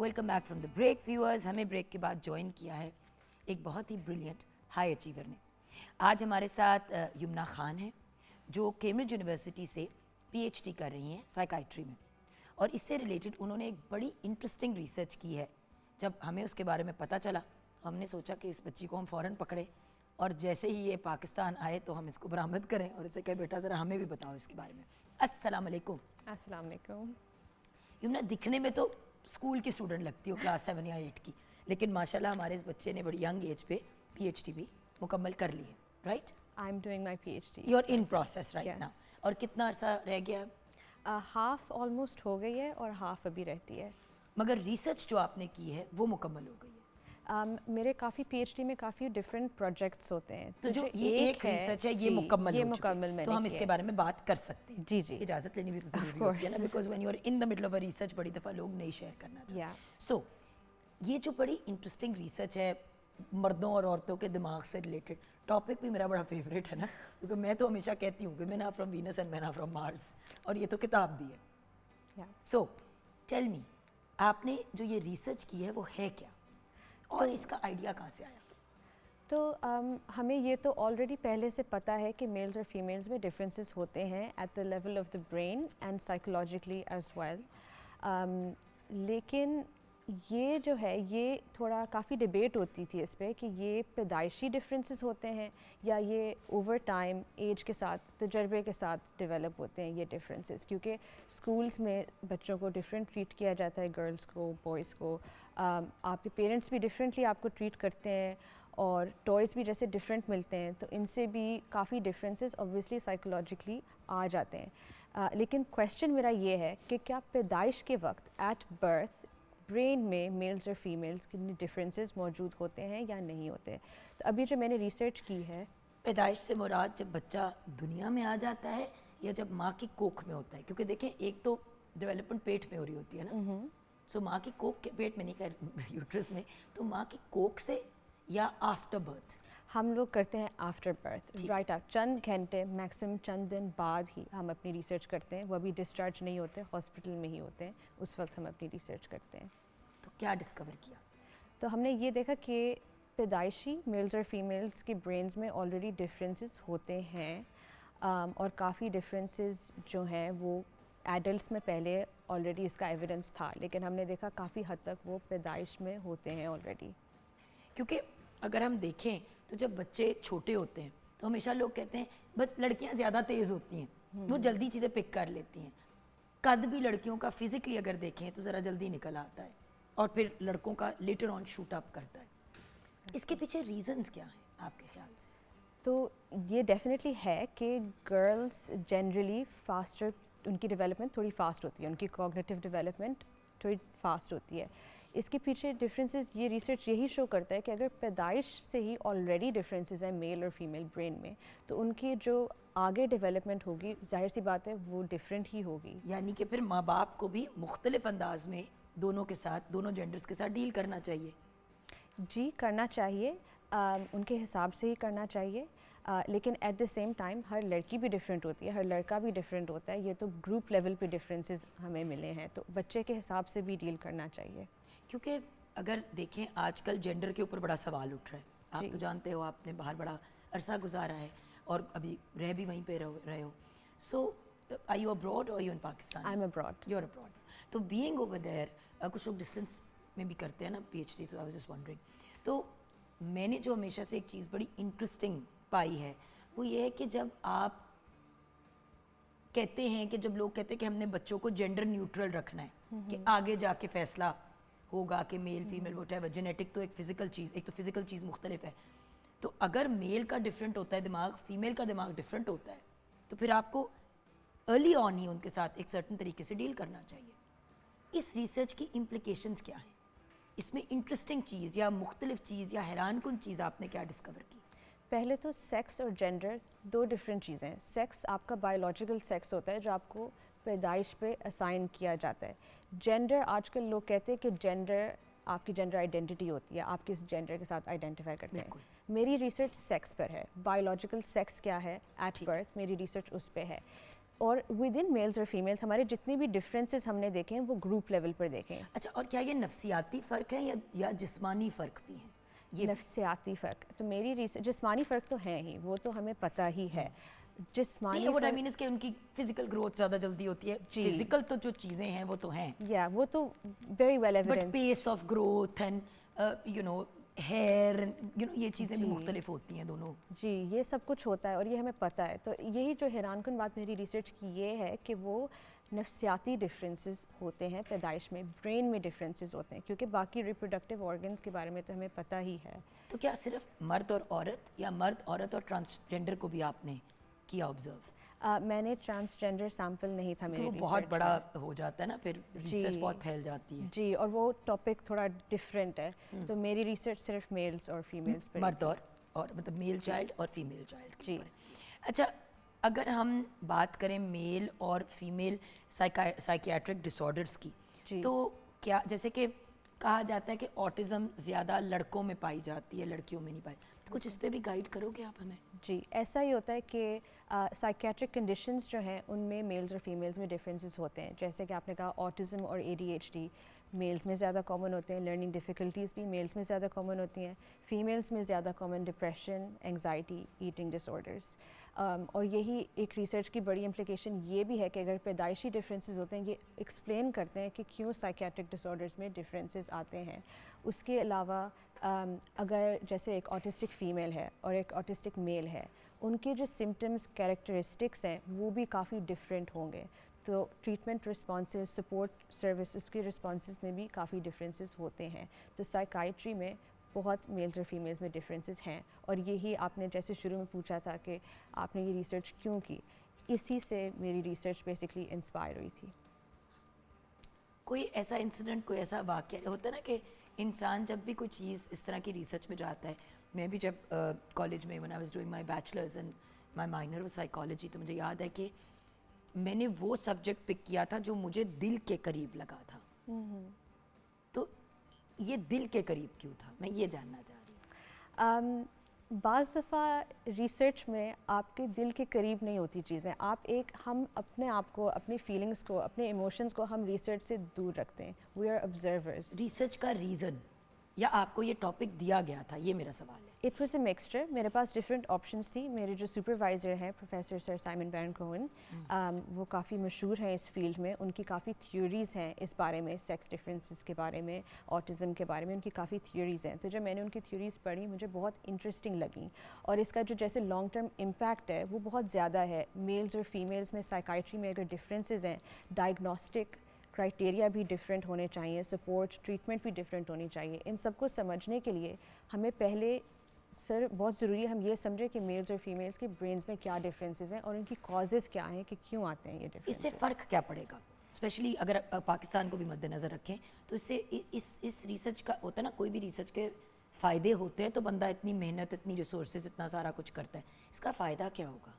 Welcome back from the break viewers. हमें ब्रेक के बाद ज्वाइन किया है एक बहुत ही ब्रिलियंट हाई अचीवर ने। आज हमारे साथ यमुना खान हैं जो कैम्ब्रिज यूनिवर्सिटी से पीएचडी कर रही हैं साइकाइट्री में, और इससे रिलेटेड उन्होंने एक बड़ी इंटरेस्टिंग रिसर्च की है। जब हमें उसके बारे में पता चला तो हमने सोचा कि इस बच्ची को हम फ़ौरन पकड़े और जैसे ही ये पाकिस्तान आए तो हम इसको बरामद करें और इसे कहे बेटा ज़रा हमें भी बताओ इसके बारे में। अस्सलाम वालेकुम। अस्सलाम वालेकुम। यमुना, दिखने में तो स्कूल की स्टूडेंट लगती हो, क्लास 7 या 8 की, लेकिन माशाल्लाह हमारे इस बच्चे ने बड़ी यंग एज पे पीएचडी भी मुकम्मल कर ली है, right? I am doing my PhD. You are in process right Yes. Now. और कितना अरसा रह गया? हाफ ऑलमोस्ट हो गई है और हाफ अभी रहती है. मगर रिसर्च जो आपने की है वो मुकम्मल हो गई है। मेरे काफ़ी PhD में काफ़ी डिफरेंट प्रोजेक्ट्स होते हैं. तो जो ये एक रिसर्च है ये जी, मुकम्मल ये हो चुकी मुकम्मल है, मैंने तो हम किया इसके है. बारे में बात कर सकते हैं। जी जी. इजाज़त लेनी भी तो ज़रूरी course. होती है ना, because when you are in the middle of a research बड़ी दफ़ा लोग नहीं शेयर करना चाहते। Yeah. सो ये जो बड़ी इंटरेस्टिंग रिसर्च है मर्दों और औरतों के दिमाग से रिलेटेड, टॉपिक भी मेरा बड़ा फेवरेट है ना, क्योंकि मैं तो हमेशा कहती हूँ कि men are from Venus and men are from Mars, और ये तो किताब भी है। Yeah. सो टेल मी, आपने जो ये रिसर्च की है वो है क्या और इसका आइडिया कहाँ से आया? तो हमें ये तो ऑलरेडी पहले से पता है कि मेल्स और फीमेल्स में डिफरेंसेस होते हैं at the level of the brain and psychologically as well. लेकिन ये जो है ये थोड़ा काफ़ी डिबेट होती थी इस पे कि ये पैदाइशी डिफरेंसेस होते हैं या ये ओवर टाइम एज के साथ तजर्बे के साथ डेवलप होते हैं ये डिफरेंसेस, क्योंकि स्कूल्स में बच्चों को डिफरेंट ट्रीट किया जाता है, गर्ल्स को, बॉयज़ को. आपके पेरेंट्स भी डिफरेंटली आपको ट्रीट करते हैं और टॉयज़ भी जैसे डिफरेंट मिलते हैं, तो इनसे भी काफ़ी डिफरेंसेस ऑब्वियसली साइकोलॉजिकली आ जाते हैं. लेकिन क्वेश्चन मेरा ये है कि क्या पैदाइश के वक्त एट बर्थ ब्रेन में मेल्स और फीमेल्स के डिफरेंसेस मौजूद होते हैं या नहीं होते? तो अभी जो मैंने रिसर्च की है, पैदाइश से मुराद जब बच्चा दुनिया में आ जाता है या जब माँ की कोख में होता है? क्योंकि देखें एक तो डेवलपमेंट पेट में हो रही होती है ना, सो माँ की कोख के पेट में नहीं, कर यूट्रस में, तो माँ की कोख से या आफ्टर बर्थ? हम लोग करते हैं आफ्टर बर्थ, राइट. आप चंद घंटे मैक्सिमम चंद दिन बाद ही हम अपनी रिसर्च करते हैं. वो अभी डिस्चार्ज नहीं होते, हॉस्पिटल में ही होते हैं, उस वक्त हम अपनी रिसर्च करते हैं. तो क्या डिस्कवर किया? तो हमने ये देखा कि पैदाइशी मेल्स और फीमेल्स के ब्रेन्स में ऑलरेडी डिफरेंसेस होते हैं, और काफ़ी डिफरेंसेस जो हैं वो एडल्ट्स में पहले ऑलरेडी इसका एविडेंस था, लेकिन हमने देखा काफ़ी हद तक वो पैदाइश में होते हैं ऑलरेडी। क्योंकि अगर हम देखें तो जब बच्चे छोटे होते हैं तो हमेशा लोग कहते हैं बस लड़कियां ज़्यादा तेज़ होती हैं, वो जल्दी चीज़ें पिक कर लेती हैं। कद भी लड़कियों का फिजिकली अगर देखें तो ज़रा जल्दी निकल आता है और फिर लड़कों का लेटर ऑन शूट अप करता है। इसके पीछे रीजंस क्या हैं आपके ख्याल से? तो ये डेफिनेटली है कि गर्ल्स जनरली फास्टर, उनकी डेवलपमेंट थोड़ी फास्ट होती है, उनकी कॉग्निटिव डेवलपमेंट थोड़ी फास्ट होती है। इसके पीछे डिफरेंसेस, ये रिसर्च यही शो करता है कि अगर पैदाइश से ही ऑलरेडी डिफरेंसेस हैं मेल और फीमेल ब्रेन में, तो उनकी जो आगे डेवलपमेंट होगी जाहिर सी बात है वो डिफरेंट ही होगी। यानी कि फिर माँ बाप को भी मुख्तलिफ अंदाज में दोनों के साथ, दोनों जेंडर्स के साथ डील करना चाहिए। जी करना चाहिए, उनके हिसाब से ही करना चाहिए, लेकिन एट द सेम टाइम हर लड़की भी डिफरेंट होती है, हर लड़का भी डिफरेंट होता है। ये तो ग्रुप लेवल पे डिफरेंसेस हमें मिले हैं, तो बच्चे के हिसाब से भी डील करना चाहिए। क्योंकि अगर देखें आजकल जेंडर के ऊपर बड़ा सवाल उठ रहा है। आप तो जानते हो, आपने बाहर बड़ा अरसा गुजारा है और अभी रह भी वहीं पे रहे हो। सो आर यू अब्रॉड और you in Pakistan? I am abroad. You are abroad. तो बीइंग ओवर देयर, कुछ लोग डिस्टेंस में भी करते हैं ना पीएचडी, तो आई वाज जस्ट वंडरिंग। तो मैंने जो हमेशा से एक चीज़ बड़ी इंटरेस्टिंग पाई है वो ये है कि जब आप कहते हैं कि जब लोग कहते हैं कि हमने बच्चों को जेंडर न्यूट्रल रखना है, कि आगे जाके फैसला होगा कि मेल फीमेल व्हाटएवर, जेनेटिक तो एक फ़िज़िकल चीज़, एक तो फ़िज़िकल चीज़ मुख्तलिफ है। तो अगर मेल का डिफरेंट होता है दिमाग, फीमेल का दिमाग डिफरेंट होता है, तो फिर आपको अर्ली ऑन ही उनके साथ एक सर्टन तरीके से डील करना चाहिए। इस रिसर्च की इम्प्लिकेशंस क्या हैं? इसमें इंटरेस्टिंग चीज़ या मुख्तलिफ चीज़ या हैरानकुन चीज़ आपने क्या डिस्कवर की? पहले तो सेक्स और जेंडर दो डिफरेंट चीज़ें हैं। सेक्स आपका बायोलॉजिकल सेक्स होता है जो आपको पैदाइश पे असाइन किया जाता है। जेंडर, आजकल लोग कहते हैं कि जेंडर आपकी जेंडर आइडेंटिटी होती है, आप किस जेंडर के साथ आइडेंटिफाई करते हैं। मेरी रिसर्च सेक्स पर है, बायोलॉजिकल सेक्स क्या है एट बर्थ, मेरी रिसर्च उस पर है। और विद इन मेल्स और फीमेल्स हमारे जितने भी डिफरेंसेस हमने देखे हैं वो ग्रुप लेवल पर देखे हैं। अच्छा, और क्या ये नफ्सियाती फ़र्क है या जिस्मानी फ़र्क भी है? ये नफ्सियाती फ़र्क, तो मेरी रिसर्च, जिस्मानी फ़र्क तो है ही, वो तो हमें पता ही है। जिस्मानी व्हाट आई मीन इज कि उनकी फिजिकल ग्रोथ ज़्यादा जल्दी होती है। फिजिकल तो जो चीज़ें हैं वो तो हैं, या वो तो very well but evidence. Pace of growth and you know hair, you know, ये चीज़ें भी मुख्तलिफ होती हैं दोनों। जी, ये सब कुछ होता है और ये हमें पता है। तो यही जो हैरानकुन बात मेरी रिसर्च की ये है कि वो नफ्सियाती डिफरेंसेस होते हैं पैदाइश में, ब्रेन में डिफरेंसेस होते हैं, क्योंकि बाकी रिप्रोडक्टिव ऑर्गन्स के बारे में तो हमें पता ही है। तो क्या सिर्फ मर्द और औरत या मर्द औरत और ट्रांसजेंडर को भी आपने किया ऑब्जर्व? मैंने ट्रांसजेंडर सैंपल नहीं था मेरे वो रिसर्च बहुत में। बड़ा हो जाता है ना, फिर रिसर्च बहुत फैल जाती है। जी, और वो टॉपिक थोड़ा डिफरेंट है, तो मेरी रिसर्च सिर्फ मेल्स और फीमेल्स पर मर्द और मतलब मेल चाइल्ड और फीमेल चाइल्ड के जी। ऊपर है। अच्छा, अगर हम बात करें मेल और फीमेल साइकियाट्रिक डिसऑर्डर्स की, जी। तो क्या, जैसे कि कहा जाता है कि ऑटिज़म ज़्यादा लड़कों में पाई जाती है, लड़कियों में नहीं पाई, तो कुछ इस पे भी गाइड करोगे आप हमें? जी, ऐसा ही होता है कि साइकियाट्रिक कंडीशंस जो हैं उनमें मेल्स और फीमेल्स में डिफरेंसेस होते हैं। जैसे कि आपने कहा ऑटिज़म और ADHD मेल्स में ज़्यादा कॉमन होते हैं, लर्निंग डिफ़िकल्टीज़ भी मेल्स में ज़्यादा कॉमन होती हैं, फीमेल्स में ज़्यादा common depression, anxiety, eating disorders. और यही एक रिसर्च की बड़ी इम्प्लिकेशन ये भी है कि अगर पैदाइशी डिफरेंसेस होते हैं, ये एक्सप्लेन करते हैं कि क्यों साइकियाट्रिक डिसऑर्डर्स में डिफरेंसेस आते हैं। उसके अलावा अगर जैसे एक ऑटिस्टिक फ़ीमेल है और एक ऑटिस्टिक मेल है, उनके जो सिम्टम्स, कैरेक्टरिस्टिक्स हैं वो भी काफ़ी डिफरेंट होंगे, तो ट्रीटमेंट रिस्पॉन्सेज, सपोर्ट सर्विस, उसके रिस्पॉन्सेज में भी काफ़ी डिफरेंसेस होते हैं। तो साइकाइट्री में बहुत मेल्स और फीमेल्स में डिफरेंसेस हैं, और यही आपने जैसे शुरू में पूछा था कि आपने ये रिसर्च क्यों की, इसी से मेरी रिसर्च बेसिकली इंस्पायर हुई थी। कोई ऐसा इंसिडेंट, कोई ऐसा वाक़या होता है ना कि इंसान जब भी कोई चीज़ इस तरह की रिसर्च में जाता है। मैं भी जब कॉलेज में, when I was doing my bachelors and my minor was psychology, तो मुझे याद है कि मैंने वो सब्जेक्ट पिक किया था जो मुझे दिल के करीब लगा था। तो ये दिल के करीब क्यों था, मैं ये जानना चाह रही हूँ। बाज़ दफ़ा रिसर्च में आपके दिल के करीब नहीं होती चीज़ें, हम अपने आप को, अपनी फीलिंग्स को, अपने इमोशंस को हम रिसर्च से दूर रखते हैं। We are observers. रिसर्च का रीज़न या आपको ये टॉपिक दिया गया था, ये मेरा सवाल है। It was a mixture. मेरे पास डिफरेंट ऑप्शंस थी। मेरे जो सुपरवाइज़र हैं प्रोफेसर सर साइमन बैरन कोहेन, वो काफ़ी मशहूर हैं इस फील्ड में। उनकी काफ़ी थ्योरीज़ हैं इस बारे में, सेक्स डिफरेंसेस के बारे में, ऑटिज़म के बारे में, उनकी काफ़ी थ्योरीज़ हैं। तो जब मैंने उनकी थ्योरीज़ पढ़ी मुझे बहुत इंटरेस्टिंग लगी, और इसका जो जैसे लॉन्ग टर्म इम्पैक्ट है वो बहुत ज़्यादा है। मेल्स और फीमेल्स में साइकाइट्री में अगर डिफरेंसेस हैं, डायग्नोस्टिक क्राइटेरिया भी डिफरेंट होने चाहिए, सपोर्ट ट्रीटमेंट भी डिफरेंट होनी चाहिए। इन सबको समझने के लिए हमें पहले सर बहुत ज़रूरी है हम ये समझें कि मेल्स और फीमेल्स के ब्रेन्स में क्या डिफरेंसेस हैं और उनकी कॉजेज़ क्या हैं कि क्यों आते हैं ये इससे डिफरेंसेस। फ़र्क क्या पड़ेगा, स्पेशली अगर पाकिस्तान को भी मद्देनज़र रखें तो इससे इस रिसर्च का होता है ना, कोई भी रिसर्च के फ़ायदे होते हैं तो बंदा इतनी मेहनत, इतनी रिसोर्सेज, इतना सारा कुछ करता है, इसका फ़ायदा क्या होगा?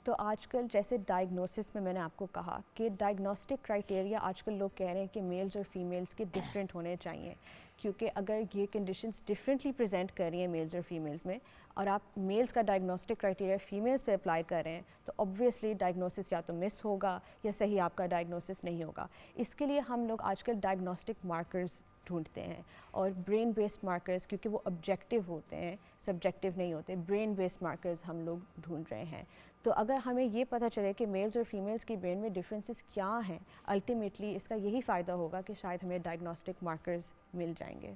तो आजकल जैसे डायग्नोसिस में मैंने आपको कहा कि डायग्नोस्टिक क्राइटेरिया आजकल लोग कह रहे हैं कि मेल्स और फीमेल्स के डिफरेंट होने चाहिए, क्योंकि अगर ये कंडीशंस डिफरेंटली प्रेजेंट कर रही हैं मेल्स और फीमेल्स में, और आप मेल्स का डायग्नोस्टिक क्राइटेरिया फीमेल्स पे अप्लाई कर रहे हैं, तो ऑब्वियसली डायग्नोसिस या तो मिस होगा या सही आपका डायग्नोसिस नहीं होगा। इसके लिए हम लोग आजकल डायग्नोस्टिक मार्कर्स ढूंढते हैं, और ब्रेन बेस्ड मार्कर्स, क्योंकि वो ऑब्जेक्टिव होते हैं, सब्जेक्टिव नहीं होते, ब्रेन बेस्ड मार्कर्स हम लोग ढूंढ रहे हैं। तो अगर हमें ये पता चले कि मेल्स और फीमेल्स की ब्रेन में डिफरेंसेस क्या हैं, अल्टीमेटली इसका यही फ़ायदा होगा कि शायद हमें डायग्नोस्टिक मार्कर्स मिल जाएंगे।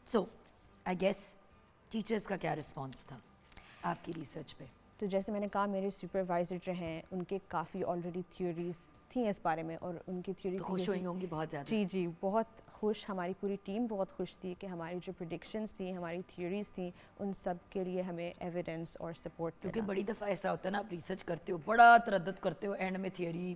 सो आई गेस टीचर्स का क्या रिस्पॉन्स था आपकी रिसर्च पे? तो जैसे मैंने कहा, मेरे सुपरवाइज़र जो हैं उनके काफ़ी ऑलरेडी थ्योरीज थी इस बारे में, और उनकी थ्योरी तो खुश हुई होंगी बहुत ज़्यादा। जी जी, बहुत खुश। हमारी पूरी टीम बहुत खुश थी कि हमारी जो प्रिडिक्शंस थी, हमारी थ्योरीज थी, उन सब के लिए हमें एविडेंस और सपोर्ट क्योंकि मिला। बड़ी दफ़ा ऐसा होता है ना, आप रिसर्च करते हो, बड़ा तरद्दुत करते हो, एंड में थियरी।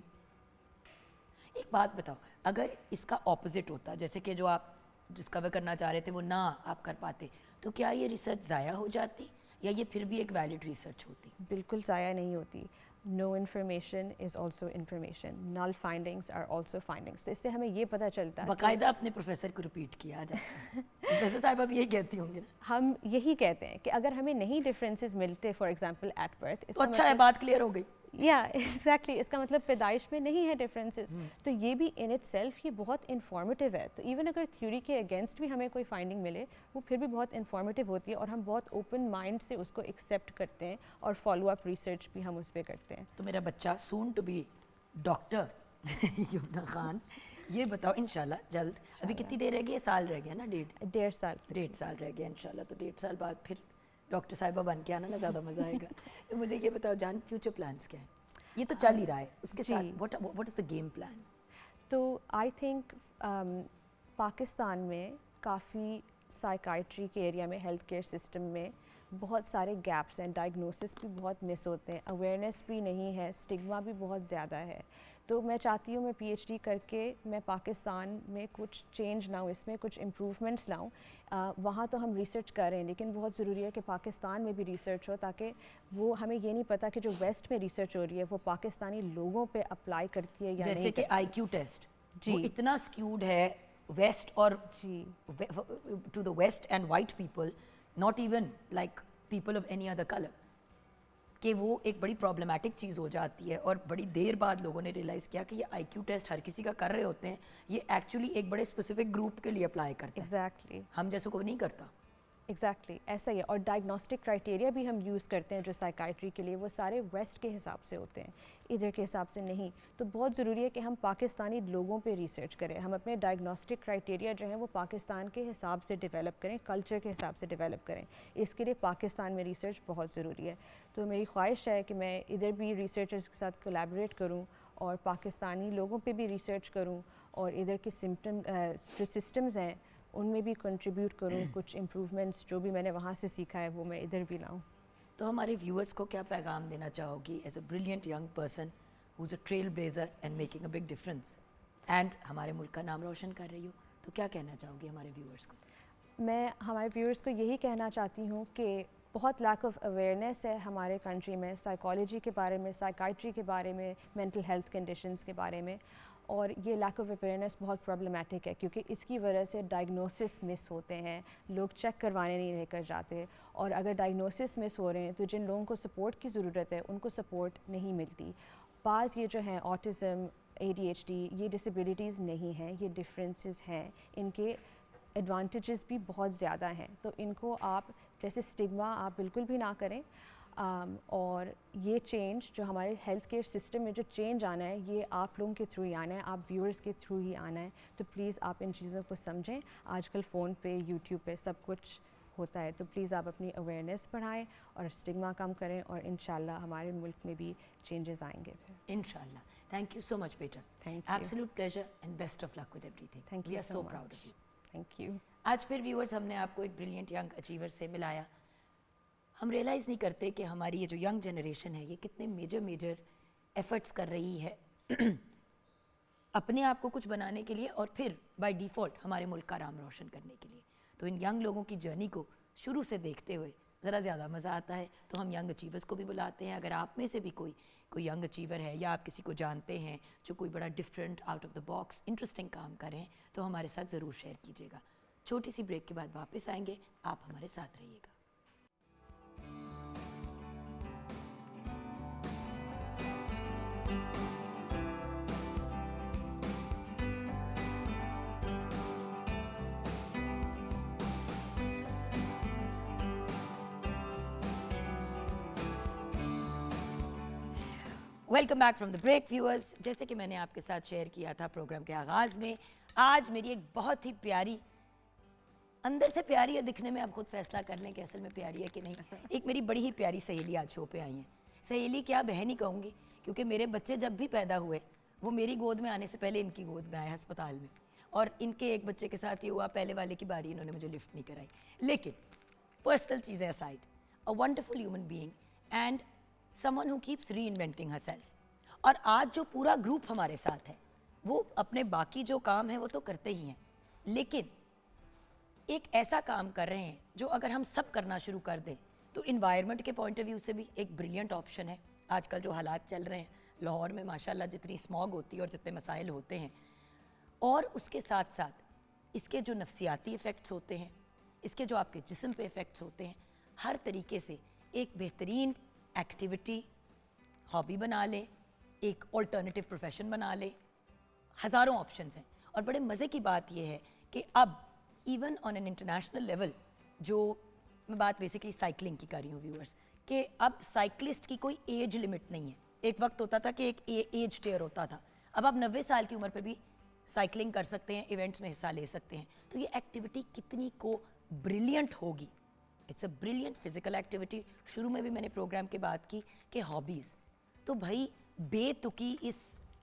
एक बात बताओ, अगर इसका ऑपोजिट होता, जैसे कि जो आप डिस्कवर करना चाह रहे थे वो ना आप कर पाते, तो क्या ये रिसर्च ज़ाया हो जाती या ये फिर भी एक वैलिड रिसर्च होती? बिल्कुल ज़ाया नहीं होती। No information is also information, null findings are also findings. तो इससे हमें ये पता चलता है कि बाकायदा अपने प्रोफेसर को रिपीट किया जाए। प्रोफेसर साहब अब यही कहती होंगे ना, हम यही कहते हैं कि अगर हमें नहीं डिफरेंसेस मिलते, फॉर एग्जांपल एट बर्थ, तो अच्छा है, बात क्लियर हो गई। या एग्जैक्टली, इसका मतलब पैदाइश में नहीं है डिफरेंसेस, तो ये भी इन इट सेल्फ ये बहुत इंफॉर्मेटिव है। तो इवन अगर थ्योरी के अगेंस्ट भी हमें कोई फाइंडिंग मिले, वो फिर भी बहुत इंफॉर्मेटिव होती है, और हम बहुत ओपन माइंड से उसको एक्सेप्ट करते हैं, और फॉलो अप रिसर्च भी हम उस पर करते हैं। तो मेरा बच्चा soon to be doctor Yumna Khan, ये बताओ इंशाल्लाह जल्द, अभी कितनी देर रह गई है? साल रह गया ना, 1.5 साल। 1.5 साल रह गया इंशाल्लाह। तो 1.5 साल बाद फिर डॉक्टर साहिबा बन के आना ना, ज़्यादा मज़ा आएगा। तो मुझे ये बताओ जान, फ्यूचर प्लान्स क्या हैं? ये तो चल ही रहा है, उसके जी। साथ what is the game plan? तो आई थिंक पाकिस्तान में काफ़ी साइकाइट्री के एरिया में, हेल्थ केयर सिस्टम में बहुत सारे गैप्स हैं, डायग्नोसिस भी बहुत मिस होते हैं, अवेयरनेस भी नहीं है, स्टिग्मा भी बहुत ज़्यादा है। तो मैं चाहती हूँ मैं पीएचडी करके मैं पाकिस्तान में कुछ चेंज लाऊँ, इसमें कुछ इम्प्रूवमेंट्स लाऊँ। वहाँ तो हम रिसर्च कर रहे हैं, लेकिन बहुत ज़रूरी है कि पाकिस्तान में भी रिसर्च हो, ताकि वो हमें ये नहीं पता कि जो वेस्ट में रिसर्च हो रही है वो पाकिस्तानी लोगों पे अप्लाई करती है या जैसे नहीं कि करती। आईक्यू टेस्ट जी। वो इतना स्क्यूड है वेस्ट और जी to the west and white people, not even like people of any other colour, कि वो एक बड़ी प्रॉब्लमेटिक चीज़ हो जाती है। और बड़ी देर बाद लोगों ने रियलाइज़ किया कि ये आईक्यू टेस्ट हर किसी का कर रहे होते हैं, ये एक्चुअली एक बड़े स्पेसिफिक ग्रुप के लिए अप्लाई करता है, एग्जैक्टली हम जैसों को नहीं करता। एग्जैक्टली ऐसा ही है। और डायग्नोस्टिक क्राइटेरिया भी हम यूज़ करते हैं जो साइकाइट्री के लिए, वो सारे वेस्ट के हिसाब से होते हैं, इधर के हिसाब से नहीं। तो बहुत ज़रूरी है कि हम पाकिस्तानी लोगों पे रिसर्च करें, हम अपने डायग्नोस्टिक क्राइटेरिया जो है वो पाकिस्तान के हिसाब से डेवलप करें, कल्चर के हिसाब से डेवलप करें। इसके लिए पाकिस्तान में रिसर्च बहुत ज़रूरी है। तो मेरी ख्वाहिश है कि मैं इधर भी रिसर्चर्स के साथ कोलैबोरेट करूँ और पाकिस्तानी लोगों पे भी रिसर्च करूँ, और इधर के जो सिस्टम्स हैं उनमें भी कंट्रीब्यूट करूँ, कुछ इम्प्रूवमेंट्स जो भी मैंने वहाँ से सीखा है वो मैं इधर भी लाऊँ। तो हमारे व्यूअर्स को क्या पैगाम देना चाहोगी as a brilliant young person who is a trail blazer and making a big difference, and हमारे मुल्क का नाम रोशन कर रही हो, तो क्या कहना चाहोगी हमारे व्यूअर्स को? मैं हमारे व्यूअर्स को यही कहना चाहती हूँ कि बहुत लैक ऑफ अवेयरनेस है हमारे कंट्री में, साइकोलॉजी के बारे में, साइकाइट्री के बारे में, मेंटल हेल्थ कंडीशंस के बारे में, और ये लैक ऑफ अवेयरनेस बहुत प्रॉब्लमेटिक है, क्योंकि इसकी वजह से डायग्नोसिस मिस होते हैं, लोग चेक करवाने नहीं लेकर जाते, और अगर डायग्नोसिस मिस हो रहे हैं तो जिन लोगों को सपोर्ट की ज़रूरत है उनको सपोर्ट नहीं मिलती। बाज़ ये जो हैं ऑटिज़म, ADHD, ये डिसेबिलिटीज़ नहीं हैं, ये डिफरेंसेस हैं, इनके एडवांटेजेस भी बहुत ज़्यादा हैं, तो इनको आप जैसे स्टिग्मा आप बिल्कुल भी ना करें। और ये चेंज जो हमारे हेल्थ केयर सिस्टम में जो चेंज आना है, ये आप लोगों के थ्रू ही आना है, आप व्यूअर्स के थ्रू ही आना है। तो प्लीज़ आप इन चीज़ों को समझें। आजकल फ़ोन पे, यूट्यूब पे सब कुछ होता है, तो प्लीज़ आप अपनी अवेयरनेस बढ़ाएं और स्टिग्मा कम करें, और इंशाल्लाह हमारे मुल्क में भी चेंजेस आएंगे फिर इंशाल्लाह। थैंक यू सो मच बेटा। Thank you. Absolute pleasure and best of luck with everything. Thank we you are so proud of you. Thank you. आज फिर व्यूअर्स हमने आपको एक ब्रिलियंट यंग अचीवर से मिलाया। हम रियलाइज़ नहीं करते कि हमारी ये जो यंग जनरेशन है ये कितने मेजर एफर्ट्स कर रही है अपने आप को कुछ बनाने के लिए और फिर बाय डिफ़ॉल्ट हमारे मुल्क का नाम रोशन करने के लिए। तो इन यंग लोगों की जर्नी को शुरू से देखते हुए ज़रा ज़्यादा मज़ा आता है। तो हम यंग अचीवर्स को भी बुलाते हैं। अगर आप में से भी कोई यंग अचीवर है या आप किसी को जानते हैं जो कोई बड़ा different, out of the box, interesting काम कर रहे हैं, तो हमारे साथ ज़रूर शेयर कीजिएगा। छोटी सी ब्रेक के बाद वापस आएंगे, आप हमारे साथ रहिएगा। Welcome back from the break viewers. जैसे कि मैंने आपके साथ शेयर किया था प्रोग्राम के आगाज़ में, आज मेरी एक बहुत ही प्यारी, अंदर से प्यारी है, दिखने में आप खुद फैसला कर लें कि असल में प्यारी है कि नहीं, एक मेरी बड़ी ही प्यारी सहेली आज शो पे आई हैं। सहेली क्या, बहन ही कहूँगी, क्योंकि मेरे बच्चे जब भी पैदा हुए वो मेरी गोद में आने से पहले इनकी गोद में आए अस्पताल में, और इनके एक बच्चे के साथ ये हुआ, पहले वाले की बारी इन्होंने मुझे लिफ्ट नहीं कराई। लेकिन पर्सनल चीज़ें aside, a wonderful human being and someone who keeps री इन्वेंटिंग हर सेल्फ। और आज जो पूरा ग्रुप हमारे साथ है वो अपने बाकी जो काम है वो तो करते ही हैं, लेकिन एक ऐसा काम कर रहे हैं जो अगर हम सब करना शुरू कर दें तो इन्वायरमेंट के पॉइंट ऑफ व्यू से भी एक ब्रिलियंट ऑप्शन है। आजकल जो हालात चल रहे हैं लाहौर में, माशाल्लाह जितनी स्मॉग होती है और जितने मसाइल होते हैं, और उसके साथ साथ इसके जो नफ्सियाती इफ़ेक्ट्स होते हैं, इसके जो आपके जिस्म पे इफ़ेक्ट्स होते हैं, हर तरीके से एक बेहतरीन एक्टिविटी, हॉबी बना लें, एक ऑल्टरनेटिव प्रोफेशन बना लें। हज़ारों ऑप्शंस हैं। और बड़े मज़े की बात यह है कि अब even on an international level, जो मैं बात बेसिकली साइकिलिंग की कर रही हूँ व्यूअर्स, कि अब साइकिलिस्ट की कोई एज लिमिट नहीं है। एक वक्त होता था कि एक एज टेयर होता था, अब आप 90 साल की उम्र पे भी साइकिलिंग कर सकते हैं, इवेंट्स में हिस्सा ले सकते हैं। तो ये एक्टिविटी कितनी को ब्रिलियंट होगी। It's a brilliant physical activity. शुरू में भी मैंने प्रोग्राम की बात की कि हॉबीज़, तो भाई बेतुकी इस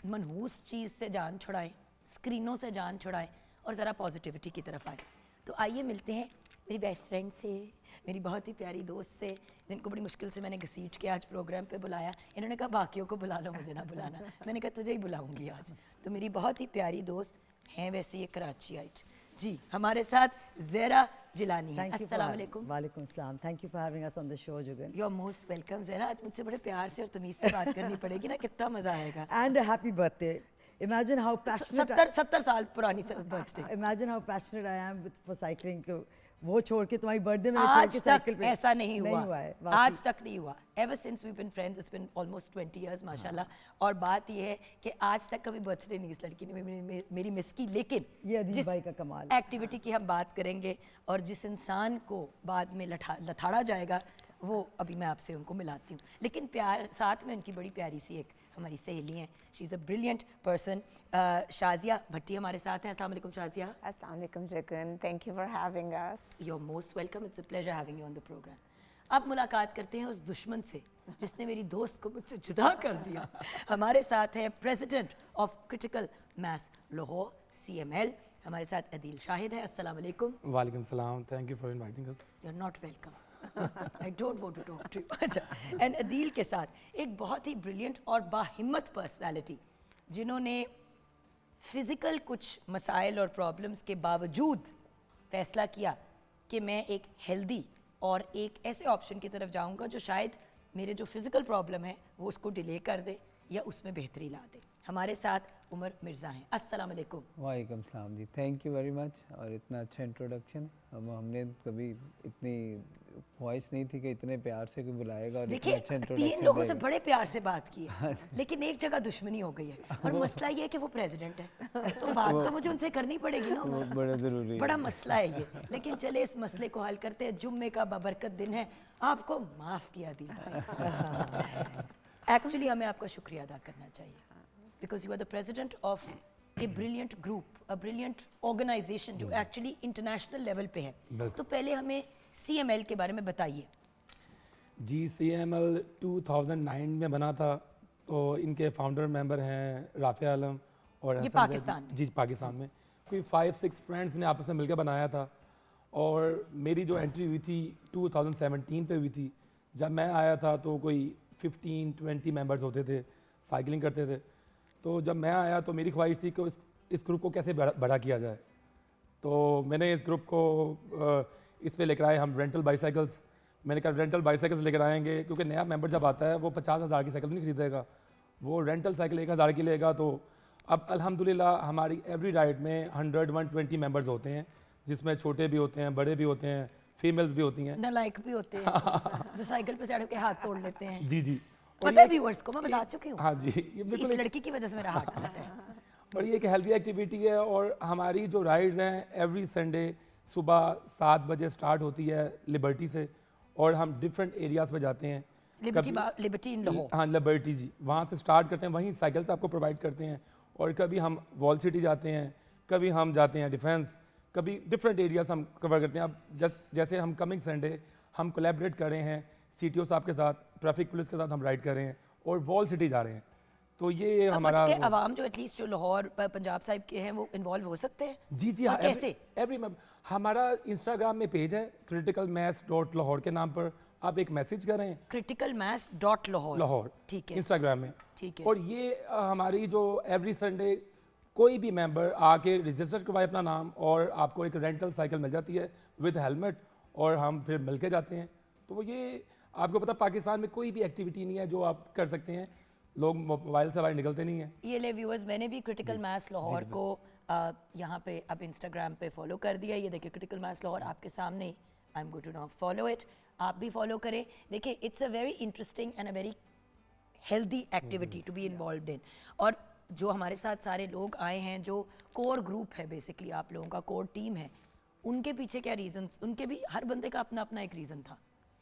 मनहूस चीज़ से जान छुड़ाएं, स्क्रीनों से जान छुड़ाएं और ज़रा पॉजिटिविटी की तरफ आए। तो आइए मिलते हैं मेरी बेस्ट फ्रेंड से, मेरी बहुत ही प्यारी दोस्त से, जिनको बड़ी मुश्किल से मैंने घसीट के आज प्रोग्राम पे बुलाया। इन्होंने कहा बाकियों को बुला लो, मुझे ना बुलाना। मैंने कहा तुझे ही बुलाऊंगी आज। तो मेरी बहुत ही प्यारी दोस्त हैं, वैसे ये कराचीआइट जी, हमारे साथ ज़हरा जिलानी है। अस्सलाम वालेकुम। वालेकुम सलाम। Thank you for having us on the show Jugan. You are most welcome. Zahra, आज मुझसे बड़े प्यार से और तमीज़ से बात करनी पड़ेगी ना, कितना मज़ा आएगा। And happy birthday. Imagine how passionate 70 साल पुरानी birthday. Imagine how passionate I am for cycling. वो छोड़ के तुम्हारी बर्थडे में छोड़ के साइकिल पे ऐसा नहीं हुआ है, आज तक नहीं हुआ। Ever since we been friends, it's been almost 20 years माशाल्लाह। और बात ये है कि आज तक कभी बर्थडे नहीं इस लड़की ने मेरी मिस की। लेकिन ये अदील भाई का कमाल। एक्टिविटी की हम बात करेंगे और जिस इंसान को बाद में लथाड़ा जाएगा वो अभी मैं आपसे उनको मिलाती हूँ। लेकिन प्यार साथ में उनकी बड़ी प्यारी सी एक हमारी सहेली हैं। She is a brilliant person. Shazia Bhatti हमारे साथ हैं। अस्सलाम वालेकुम शाजिया। अस्सलाम वालेकुम Jugan, thank you for having us. You are most welcome, it's a pleasure having you on the program. अब मुलाकात करते हैं उस दुश्मन से जिसने मेरी दोस्त को मुझसे जुदा कर दिया। हमारे साथ है president of critical maths Lahore CML, हमारे साथ अदील शाहिद है। अस्सलाम वालेकुम। वालेकुम सलाम, thank you for inviting us. You are not welcome, I don't want to talk to you. अच्छा, एंड अदील के साथ एक बहुत ही ब्रिलियंट और बाहिम्मत पर्सनालिटी, जिन्होंने फिज़िकल कुछ मसाइल और प्रॉब्लम्स के बावजूद फ़ैसला किया कि मैं एक हेल्दी और एक ऐसे ऑप्शन की तरफ जाऊंगा जो शायद मेरे जो फिज़िकल प्रॉब्लम है वो उसको डिले कर दे या उसमें बेहतरी ला दे। हमारे साथ उमर मिर्ज़ा हैं। अस्सलाम वालेकुम। वालेकुम सलाम जी, थैंक यू वेरी मच। और इतना अच्छा इंट्रोडक्शन हमने कभी इतनी ख्वाहिश नहीं थी कि इतने प्यार से कोई बुलाएगा और इतना देखिए अच्छा 3 इंट्रोडक्शन लोगों से देगा। बड़े प्यार से बात की है, लेकिन एक जगह दुश्मनी हो गई है और मसला ये है कि वो प्रेसिडेंट है, तो बात तो मुझे उनसे करनी पड़ेगी ना वो उमर। बड़ा ज़रूरी बड़ा है। मसला है ये, लेकिन चले इस मसले को हल करते हैं। जुम्मे का बाबरकत दिन है, आपको माफ़ किया दिल भाई। एक्चुअली हमें आपका शुक्रिया अदा करना चाहिए because you are the president of a brilliant group, a brilliant organisation जो एक्चुअली इंटरनेशनल लेवल पे है। बिल्कुल। तो पहले हमें CML के बारे में बताइए। जी CML 2009 में बना था, तो इनके फाउंडर मेंबर हैं राफिया आलम और ये हसन पाकिस्तान जैदी। में? जी पाकिस्तान में कोई 5-6 फ्रेंड्स ने आपस में मिलकर बनाया था। और मेरी जो एंट्री हुई थी 2017 पे हुई थी। जब मैं आया था तो कोई 15-20 मेंबर्स होते थे, साइकिलिंग करते थे। तो जब मैं आया तो मेरी ख्वाहिश थी कि इस ग्रुप को कैसे बड़ा किया जाए। तो मैंने इस ग्रुप को इस पे लेकर आए हम रेंटल बाईसाइकिल्स। मैंने कहा रेंटल बाईसाइकिल्स लेकर आएंगे, क्योंकि नया मेंबर जब आता है वो 50,000 की साइकिल नहीं खरीदेगा, वो रेंटल साइकिल 1,000 की लेगा। तो अब अल्हम्दुलिल्लाह हमारी एवरी राइड में 100-120 मेंबर्स होते हैं, जिसमें छोटे भी होते हैं, बड़े भी होते हैं, फीमेल्स भी होती हैं। नालायक भी होते हैं जो साइकिल पे चढ़ के हाथ तोड़ लेते हैं। जी जी। और पता है ये- व्यूअर्स को, मैं बता चुकी हूँ। हाँ जी, ये इस बिल्कुल एक- लड़की की वजह से मेरा हाथ टूटा है। और ये एक हेल्दी एक्टिविटी है। और हमारी जो राइड्स हैं एवरी संडे सुबह 7 बजे स्टार्ट होती है लिबर्टी से, और हम डिफरेंट एरियाज़ पे जाते हैं। लिबर्टी इन लाहौर। हाँ लिबर्टी जी, वहाँ से स्टार्ट करते हैं, वहीं साइकिल्स आपको प्रोवाइड करते हैं। और कभी हम वॉल सिटी जाते हैं, कभी हम जाते हैं डिफेंस, कभी डिफरेंट एरियाज हम कवर करते हैं। अब जैसे हम कमिंग संडे हम कोलैबोरेट कर रहे हैं CTO साहब के साथ, ट्रैफिक पुलिस के साथ हम राइड कर रहे हैं और वॉल सिटी जा रहे हैं। तो ये हमारा के अवाम जो एटलीस्ट जो लाहौर पंजाब साहिब के हैं वो इन्वॉल्व हो सकते हैं। जी जी। और हाँ, कैसे? एवरी हमारा इंस्टाग्राम में पेज है criticalmass.lahore के नाम पर, आप एक मैसेज करें criticalmass.lahore लाहौर, ठीक है, इंस्टाग्राम में। ठीक है। और ये हमारी जो एवरी संडे कोई भी मेंबर आके रजिस्टर करवाए अपना नाम, और आपको एक रेंटल साइकिल मिल जाती है विद हेलमेट, और हम फिर मिल के जाते हैं। तो ये आपको पता पाकिस्तान में कोई भी एक्टिविटी नहीं है जो आप कर सकते हैं, लोग मोबाइल से बाहर निकलते नहीं हैं। ये ले व्यूअर्स, मैंने भी क्रिटिकल मास लाहौर को यहाँ पे अब इंस्टाग्राम पे फॉलो कर दिया। ये देखिए क्रिटिकल मास लाहौर आपके सामने, I am going to now follow it. आप भी फॉलो करें। देखिए it's a very interesting and a very healthy activity to be involve in. और जो हमारे साथ सारे लोग आए हैं, जो कोर ग्रुप है, बेसिकली आप लोगों का कोर टीम है, उनके पीछे क्या रीजंस, उनके भी हर बंदे का अपना अपना एक रीज़न था।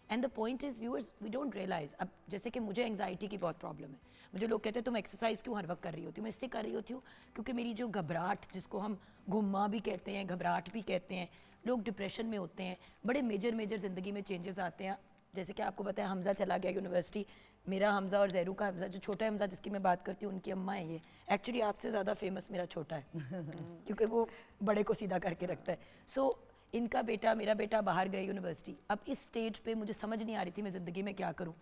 And the point is viewers, we don't realise. अब जैसे कि मुझे एंग्जाइटी की बहुत प्रॉब्लम है, मुझे लोग कहते हैं तुम एक्सरसाइज क्यों हर वक्त कर रही होती हो। मैं इसलिए कर रही होती हूँ क्योंकि मेरी जो घबराहट, जिसको हम गुम्मा भी कहते हैं, घबराहट भी कहते हैं, लोग डिप्रेशन में होते हैं, बड़े मेजर ज़िंदगी में चेंजेस आते हैं। जैसे कि आपको पता है हमज़ा चला गया यूनिवर्सिटी, मेरा हमज़ा और जैरू का हमज़ा, जो छोटा हमज़ा जिसकी मैं बात करती हूँ, उनकी अम्मा है ये। एक्चुअली आपसे ज़्यादा फेमस मेरा छोटा है क्योंकि वो बड़े को सीधा करके रखता है। सो इनका बेटा, मेरा बेटा बाहर गए यूनिवर्सिटी। अब इस स्टेज पे मुझे समझ नहीं आ रही थी मैं ज़िंदगी में क्या करूँ,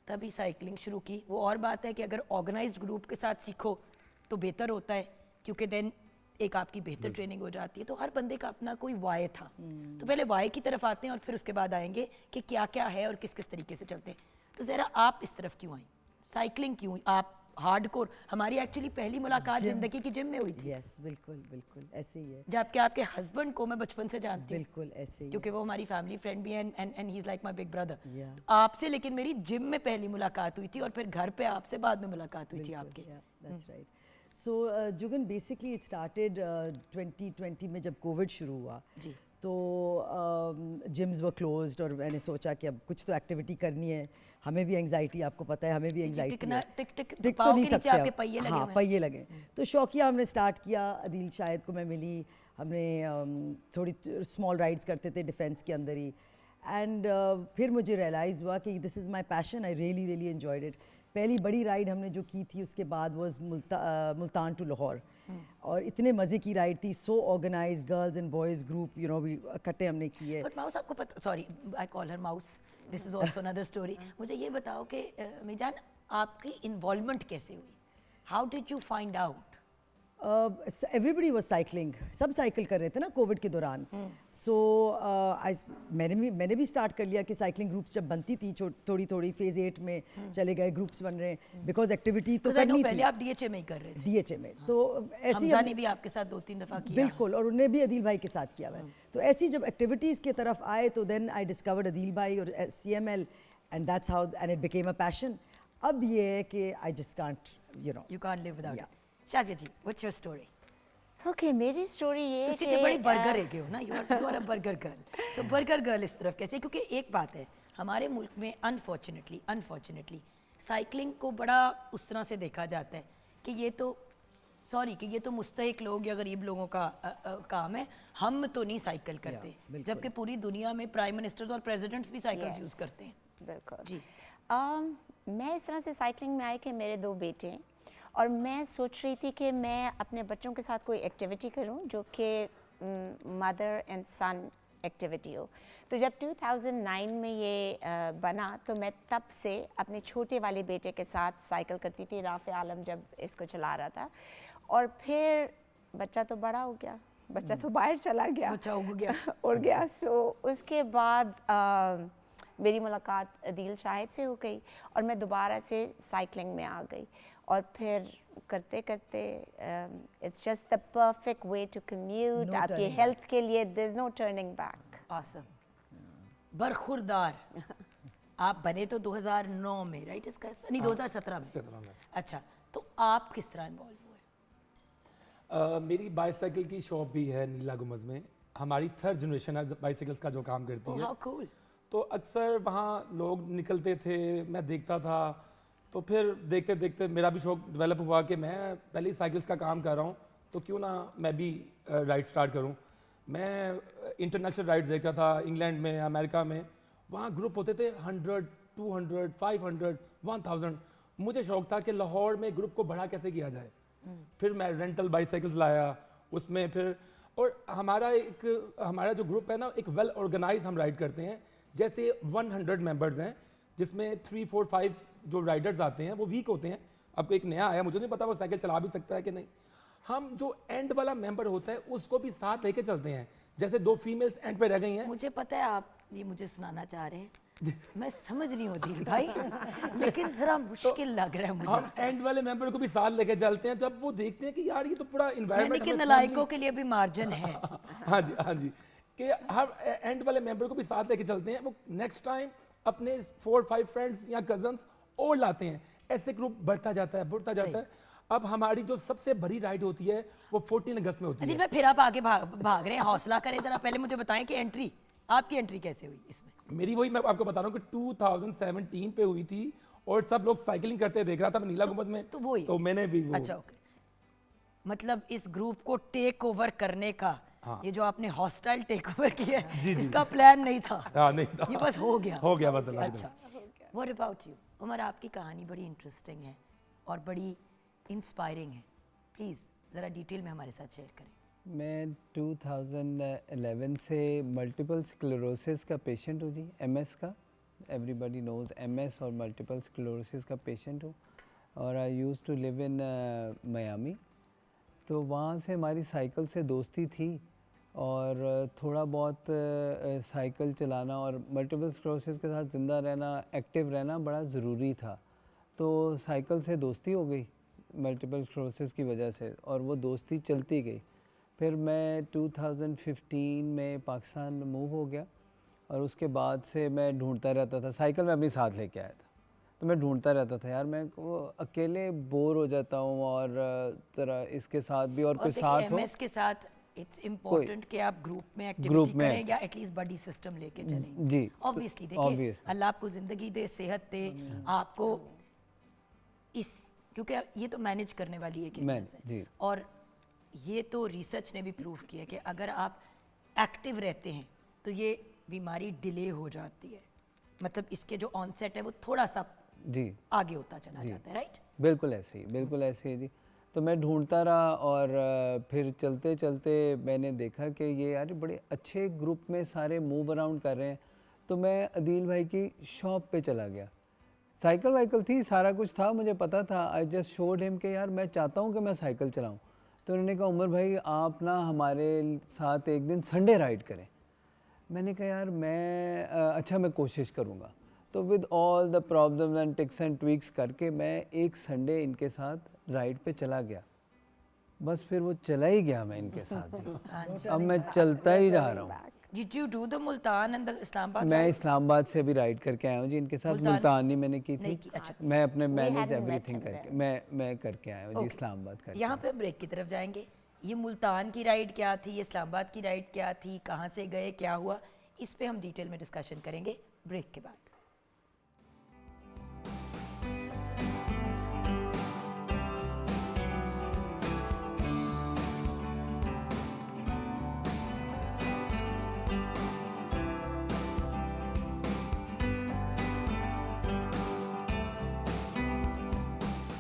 तभी साइकिलिंग शुरू की। वो और बात है कि अगर ऑर्गेनाइज्ड ग्रुप के साथ सीखो तो बेहतर होता है, क्योंकि देन एक आपकी बेहतर ट्रेनिंग हो जाती है। तो हर बंदे का अपना कोई वाई था। तो पहले वाई की तरफ आते हैं और फिर उसके बाद आएंगे कि क्या क्या है और किस किस तरीके से चलते हैं। तो ज़रा आप इस तरफ क्यों आई, साइकिलिंग क्यों? आप हार्डकोर, हमारी एक्चुअली पहली मुलाकात ज़िंदगी की जिम में हुई थी। यस बिल्कुल बिल्कुल ऐसे ही है, जबकि आपके हस्बैंड को मैं बचपन से जानती हूँ, बिल्कुल ऐसे ही क्योंकि वो हमारी फैमिली फ्रेंड भी हैं and he is like my big brother. Yeah. आपसे लेकिन मेरी जिम में पहली मुलाकात हुई थी और फिर घर पे आपसे बाद में मुलाकात हुई थी आपके। That's right. So Jugan basically it started 2020 में जब कोविड शुरू हुआ जी। तो जिम्स वर क्लोज्ड और मैंने सोचा कि अब कुछ तो एक्टिविटी करनी है। हमें भी एंग्जाइटी, आपको पता है हमें भी एंग्जाइटी टिकना, है, टिक टिक टिक पाँव तो नहीं के नीचे सकते आपके अब। पहिए लगे हाँ हुए हैं। पहिए लगे। तो शौकिया हमने स्टार्ट किया, अदील शायद को मैं मिली, हमने थोड़ी स्मॉल राइड्स करते थे डिफेंस के अंदर ही। एंड फिर मुझे रियलाइज़ हुआ कि this is my passion, I really really enjoyed it. पहली बड़ी राइड हमने जो की थी उसके बाद वाज मुल्तान टू लाहौर, और इतने मज़े की राइड थी, so organized, girls and boys group, you know, भी इकट्ठे हमने किए। बट माउस, आपको पता, sorry I call her mouse, this is also another story. मुझे ये बताओ कि मीजान, आपकी इन्वॉल्वमेंट कैसे हुई? How did you find out everybody was cycling, सब साइकिल कर रहे थे ना कोविड के दौरान. सो मैंने भी स्टार्ट कर लिया कि साइकिलिंग ग्रुप्स जब बनती थी थोड़ी थोड़ी फेज 8 में चले गए, ग्रुप्स बन रहे हैं बिकॉज एक्टिविटी तो करनी पहले थी आप डीएचए में ही कर रहे थे. डीएचए में. तो ऐसी हमजा ने भी आपके साथ 2-3 दफा किया. बिल्कुल, और उन्हें भी अदील भाई के साथ किया हुआ है. तो ऐसी जब एक्टिविटीज़ की तरफ आए तो देन आई डिस्कवर्ड अदील भाई और CML and that's how and it became a passion. अब ये है कि I just can't You can't live without it. Shazia ji, what's your story? Okay, मेरी स्टोरी ये ਤੁਸੀਂ कि, ਤੇ बड़ी बर्गर है हो ना, you are a burger girl. So burger girl इस तरफ कैसे? क्योंकि एक बात है, हमारे मुल्क में अनफॉर्चुनेटली साइकिलिंग को बड़ा उस तरह से देखा जाता है कि ये तो मुस्तहिक लोग या गरीब लोगों का काम है, हम तो नहीं साइकिल करते. जबकि पूरी दुनिया में प्राइम मिनिस्टर्स और प्रेसिडेंट्स भी साइकिल्स यूज़ करते हैं. बिल्कुल जी. मैं इस तरह से साइकिलिंग में आई कि मेरे 2 बेटे हैं और मैं सोच रही थी कि मैं अपने बच्चों के साथ कोई एक्टिविटी करूं जो कि मदर एंड सन एक्टिविटी हो. तो जब 2009 में ये बना तो मैं तब से अपने छोटे वाले बेटे के साथ साइकिल करती थी. राफ़े आलम जब इसको चला रहा था, और फिर बच्चा तो बड़ा हो गया, बच्चा तो बाहर चला गया, बच्चा उड़ गया. सो उसके बाद मेरी मुलाकात अदील शाहिद से हो गई और मैं दोबारा से साइकिलिंग में आ गई. और फिर करते करते it's just the perfect way to commute. No आपकी turning हेल्थ के लिए there is no turning back. Awesome. बरखुरदार आप बने तो 2009 में, राइट? इसका नहीं 2017 में. 17 में. अच्छा, तो आप किस तरह इन्वॉल्व हुए? मेरी बाईसाइकिल की शॉप भी है नीला गुमज में. हमारी 3rd जनरेशन है बाईसाइकिल्स का जो काम करती Oh, है. how cool. तो अक्सर वहाँ लोग निकलते थे, मैं देखता था. तो फिर देखते देखते मेरा भी शौक डेवलप हुआ कि मैं पहले ही साइकिल्स का काम कर रहा हूँ तो क्यों ना मैं भी राइड स्टार्ट करूँ. मैं इंटरनेशनल राइड्स देखता था इंग्लैंड में, अमेरिका में. वहाँ ग्रुप होते थे 100, 200, 500, 1000. मुझे शौक था कि लाहौर में ग्रुप को बड़ा कैसे किया जाए. फिर मैं रेंटल बाईसाइकिल्स लाया उसमें. फिर और हमारा जो ग्रुप है ना, एक वेल ऑर्गेनाइज हम राइड करते हैं. जैसे 100 मेंबर्स हैं जिसमें 3, 4, 5 जो राइडर्स आते हैं वो वीक होते हैं. आपको एक नया आया, मुझे नहीं पता वो साइकिल चला भी सकता है कि नहीं. हम जो एंड वाला मेंबर होता है उसको भी साथ लेके चलते हैं. जैसे 2 फीमेल्स एंड पे रह गई हैं. मुझे पता है आप ये मुझे सुनाना चाह रहे हैं, मैं समझ रही हूँ दिल भाई, लेकिन जरा मुश्किल लग रहा है मुझे. हम एंड वाले मेंबर को भी साथ लेके चलते हैं. जब वो देखते हैं कि यार ये तो पूरा यानी इन्वायरमेंट कि नलायकों के लिए भी मार्जिन है. हाँ जी कि हर एंड वाले मेंबर को भी साथ लेके चलते हैं. वो नेक्स्ट टाइम अपने 4-5 फ्रेंड्स या कजन्स और लाते हैं. ऐसे ग्रुप बढ़ता जाता है. अब हमारी जो सबसे बड़ी राइड होती है वो 14 अगस्त में होती अदिल है. भाई, फिर आप आगे भाग रहे हैं, हौसला करें जरा. पहले मुझे बताएं कि आपकी एंट्री कैसे हुई इसमें? मेरी वही मैं आपको बता रहा हूँ कि 2017 पे हुई थी और सब लोग साइकिलिंग करते देख रहा था मैं नीला गुंबद में. तो वही. तो मैंने भी वो. अच्छा, ओके. मतलब इस ग्रुप को टेक ओवर करने का, ये जो आपने हॉस्टाइल टेक ओवर किया है, इसका प्लान नहीं था. हाँ, नहीं था. ये बस हो गया. हो गया बस. अच्छा, व्हाट अबाउट यू उमर? आपकी कहानी बड़ी इंटरेस्टिंग है और बड़ी इंस्पायरिंग है. प्लीज़ ज़रा डिटेल में हमारे साथ शेयर करें. मैं 2011 से मल्टीपल स्क्लेरोसिस का पेशेंट हूँ जी, MS का. एवरीबॉडी नोज MS और मल्टीपल स्क्लेरोसिस का पेशेंट हूँ. और I used to live in Miami. तो वहाँ से हमारी साइकिल से दोस्ती थी और थोड़ा बहुत साइकिल चलाना और मल्टीपल स्क्लेरोसिस के साथ ज़िंदा रहना, एक्टिव रहना बड़ा ज़रूरी था. तो साइकिल से दोस्ती हो गई मल्टीपल स्क्लेरोसिस की वजह से और वो दोस्ती चलती गई. फिर मैं 2015 में पाकिस्तान मूव हो गया और उसके बाद से मैं ढूंढता रहता था. साइकिल में अपनी साथ लेके आया था तो मैं ढूंढता रहता था यार मैं अकेले बोर हो जाता हूँ और ज़रा इसके साथ भी और कोई साथ हो. MS के साथ इट्स इम्पोर्टेंट कि आप ग्रुप में ग्रुप एक्टिविटी में करें या एटलीस्ट बडी सिस्टम लेके चलें. जी. ऑब्वियसली देखिए, अल्लाह आपको ज़िंदगी दे, सेहत दे, आपको क्योंकि ये तो मैनेज करने वाली एक इलनेस है. जी. और ये तो रिसर्च ने भी प्रूव किया कि अगर आप एक्टिव रहते हैं तो ये बीमारी डिले हो जाती है. मतलब इसके जो ऑनसेट है वो थोड़ा सा जी आगे होता चला जाता है. राइट? बिल्कुल ऐसे ही जी. तो मैं ढूंढता रहा और फिर चलते चलते मैंने देखा कि ये यार बड़े अच्छे ग्रुप में सारे मूव अराउंड कर रहे हैं. तो मैं अदील भाई की शॉप पे चला गया. साइकिल वाइकल थी, सारा कुछ था, मुझे पता था. आई जस्ट शोड हिम कि यार मैं चाहता हूँ कि मैं साइकिल चलाऊँ. तो उन्होंने कहा उमर भाई आप ना हमारे साथ एक दिन संडे राइड करें। मैंने कहा यार मैं अच्छा मैं कोशिश करूँगा। तो with all the problems and ticks and tweaks करके मैं एक संडे इनके साथ राइड पे चला गया। बस फिर वो चला ही गया मैं इनके साथ जी। अब मैं चलता ही जा रहा हूँ। Did you do the Multan and the Islamabad मैं ride? इस्लामाबाद से अभी राइड करके आया हूँ जी इनके साथ। मुल्तान ही मैंने की नहीं थी। की, अच्छा। मैं अपने manage hadn't met everything him करके then. मैं करके आया हूँ जी Okay. इस्लामाबाद करके। यहाँ पे हम ब्रेक की तरफ जाएंगे। ये मुल्तान की राइड क्या थी, इस्लामाबाद की राइड क्या थी, कहाँ से गए, क्या हुआ, इस पे हम डिटेल में डिस्कशन करेंगे ब्रेक के बाद।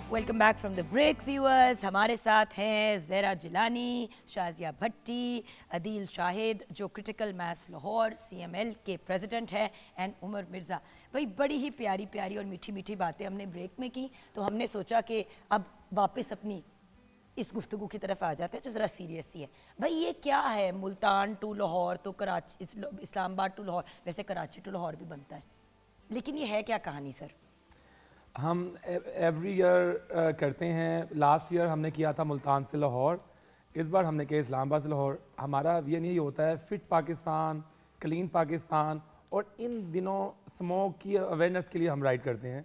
Welcome back from the break viewers. हमारे साथ हैं ज़हरा जिलानी, शाजिया भट्टी, अदील शाहिद जो क्रिटिकल मैथ्स लाहौर CML के प्रेसिडेंट हैं, एंड उमर मिर्ज़ा। भाई बड़ी ही प्यारी प्यारी और मीठी मीठी बातें हमने ब्रेक में की, तो हमने सोचा कि अब वापस अपनी इस गुफ्तगू की तरफ आ जाते हैं जो ज़रा सीरियस ही है। भाई ये क्या है मुल्तान टू लाहौर, तो कराची इस्लामाबाद टू लाहौर, वैसे कराची टू लाहौर भी बनता है, लेकिन ये है क्या कहानी सर? हम एवरी ईयर करते हैं। लास्ट ईयर हमने किया था मुल्तान से लाहौर, इस बार हमने किया इस्लामाबाद से लाहौर। हमारा विजन यही होता है फिट पाकिस्तान, क्लीन पाकिस्तान, और इन दिनों स्मोक की अवेयरनेस के लिए हम राइड करते हैं।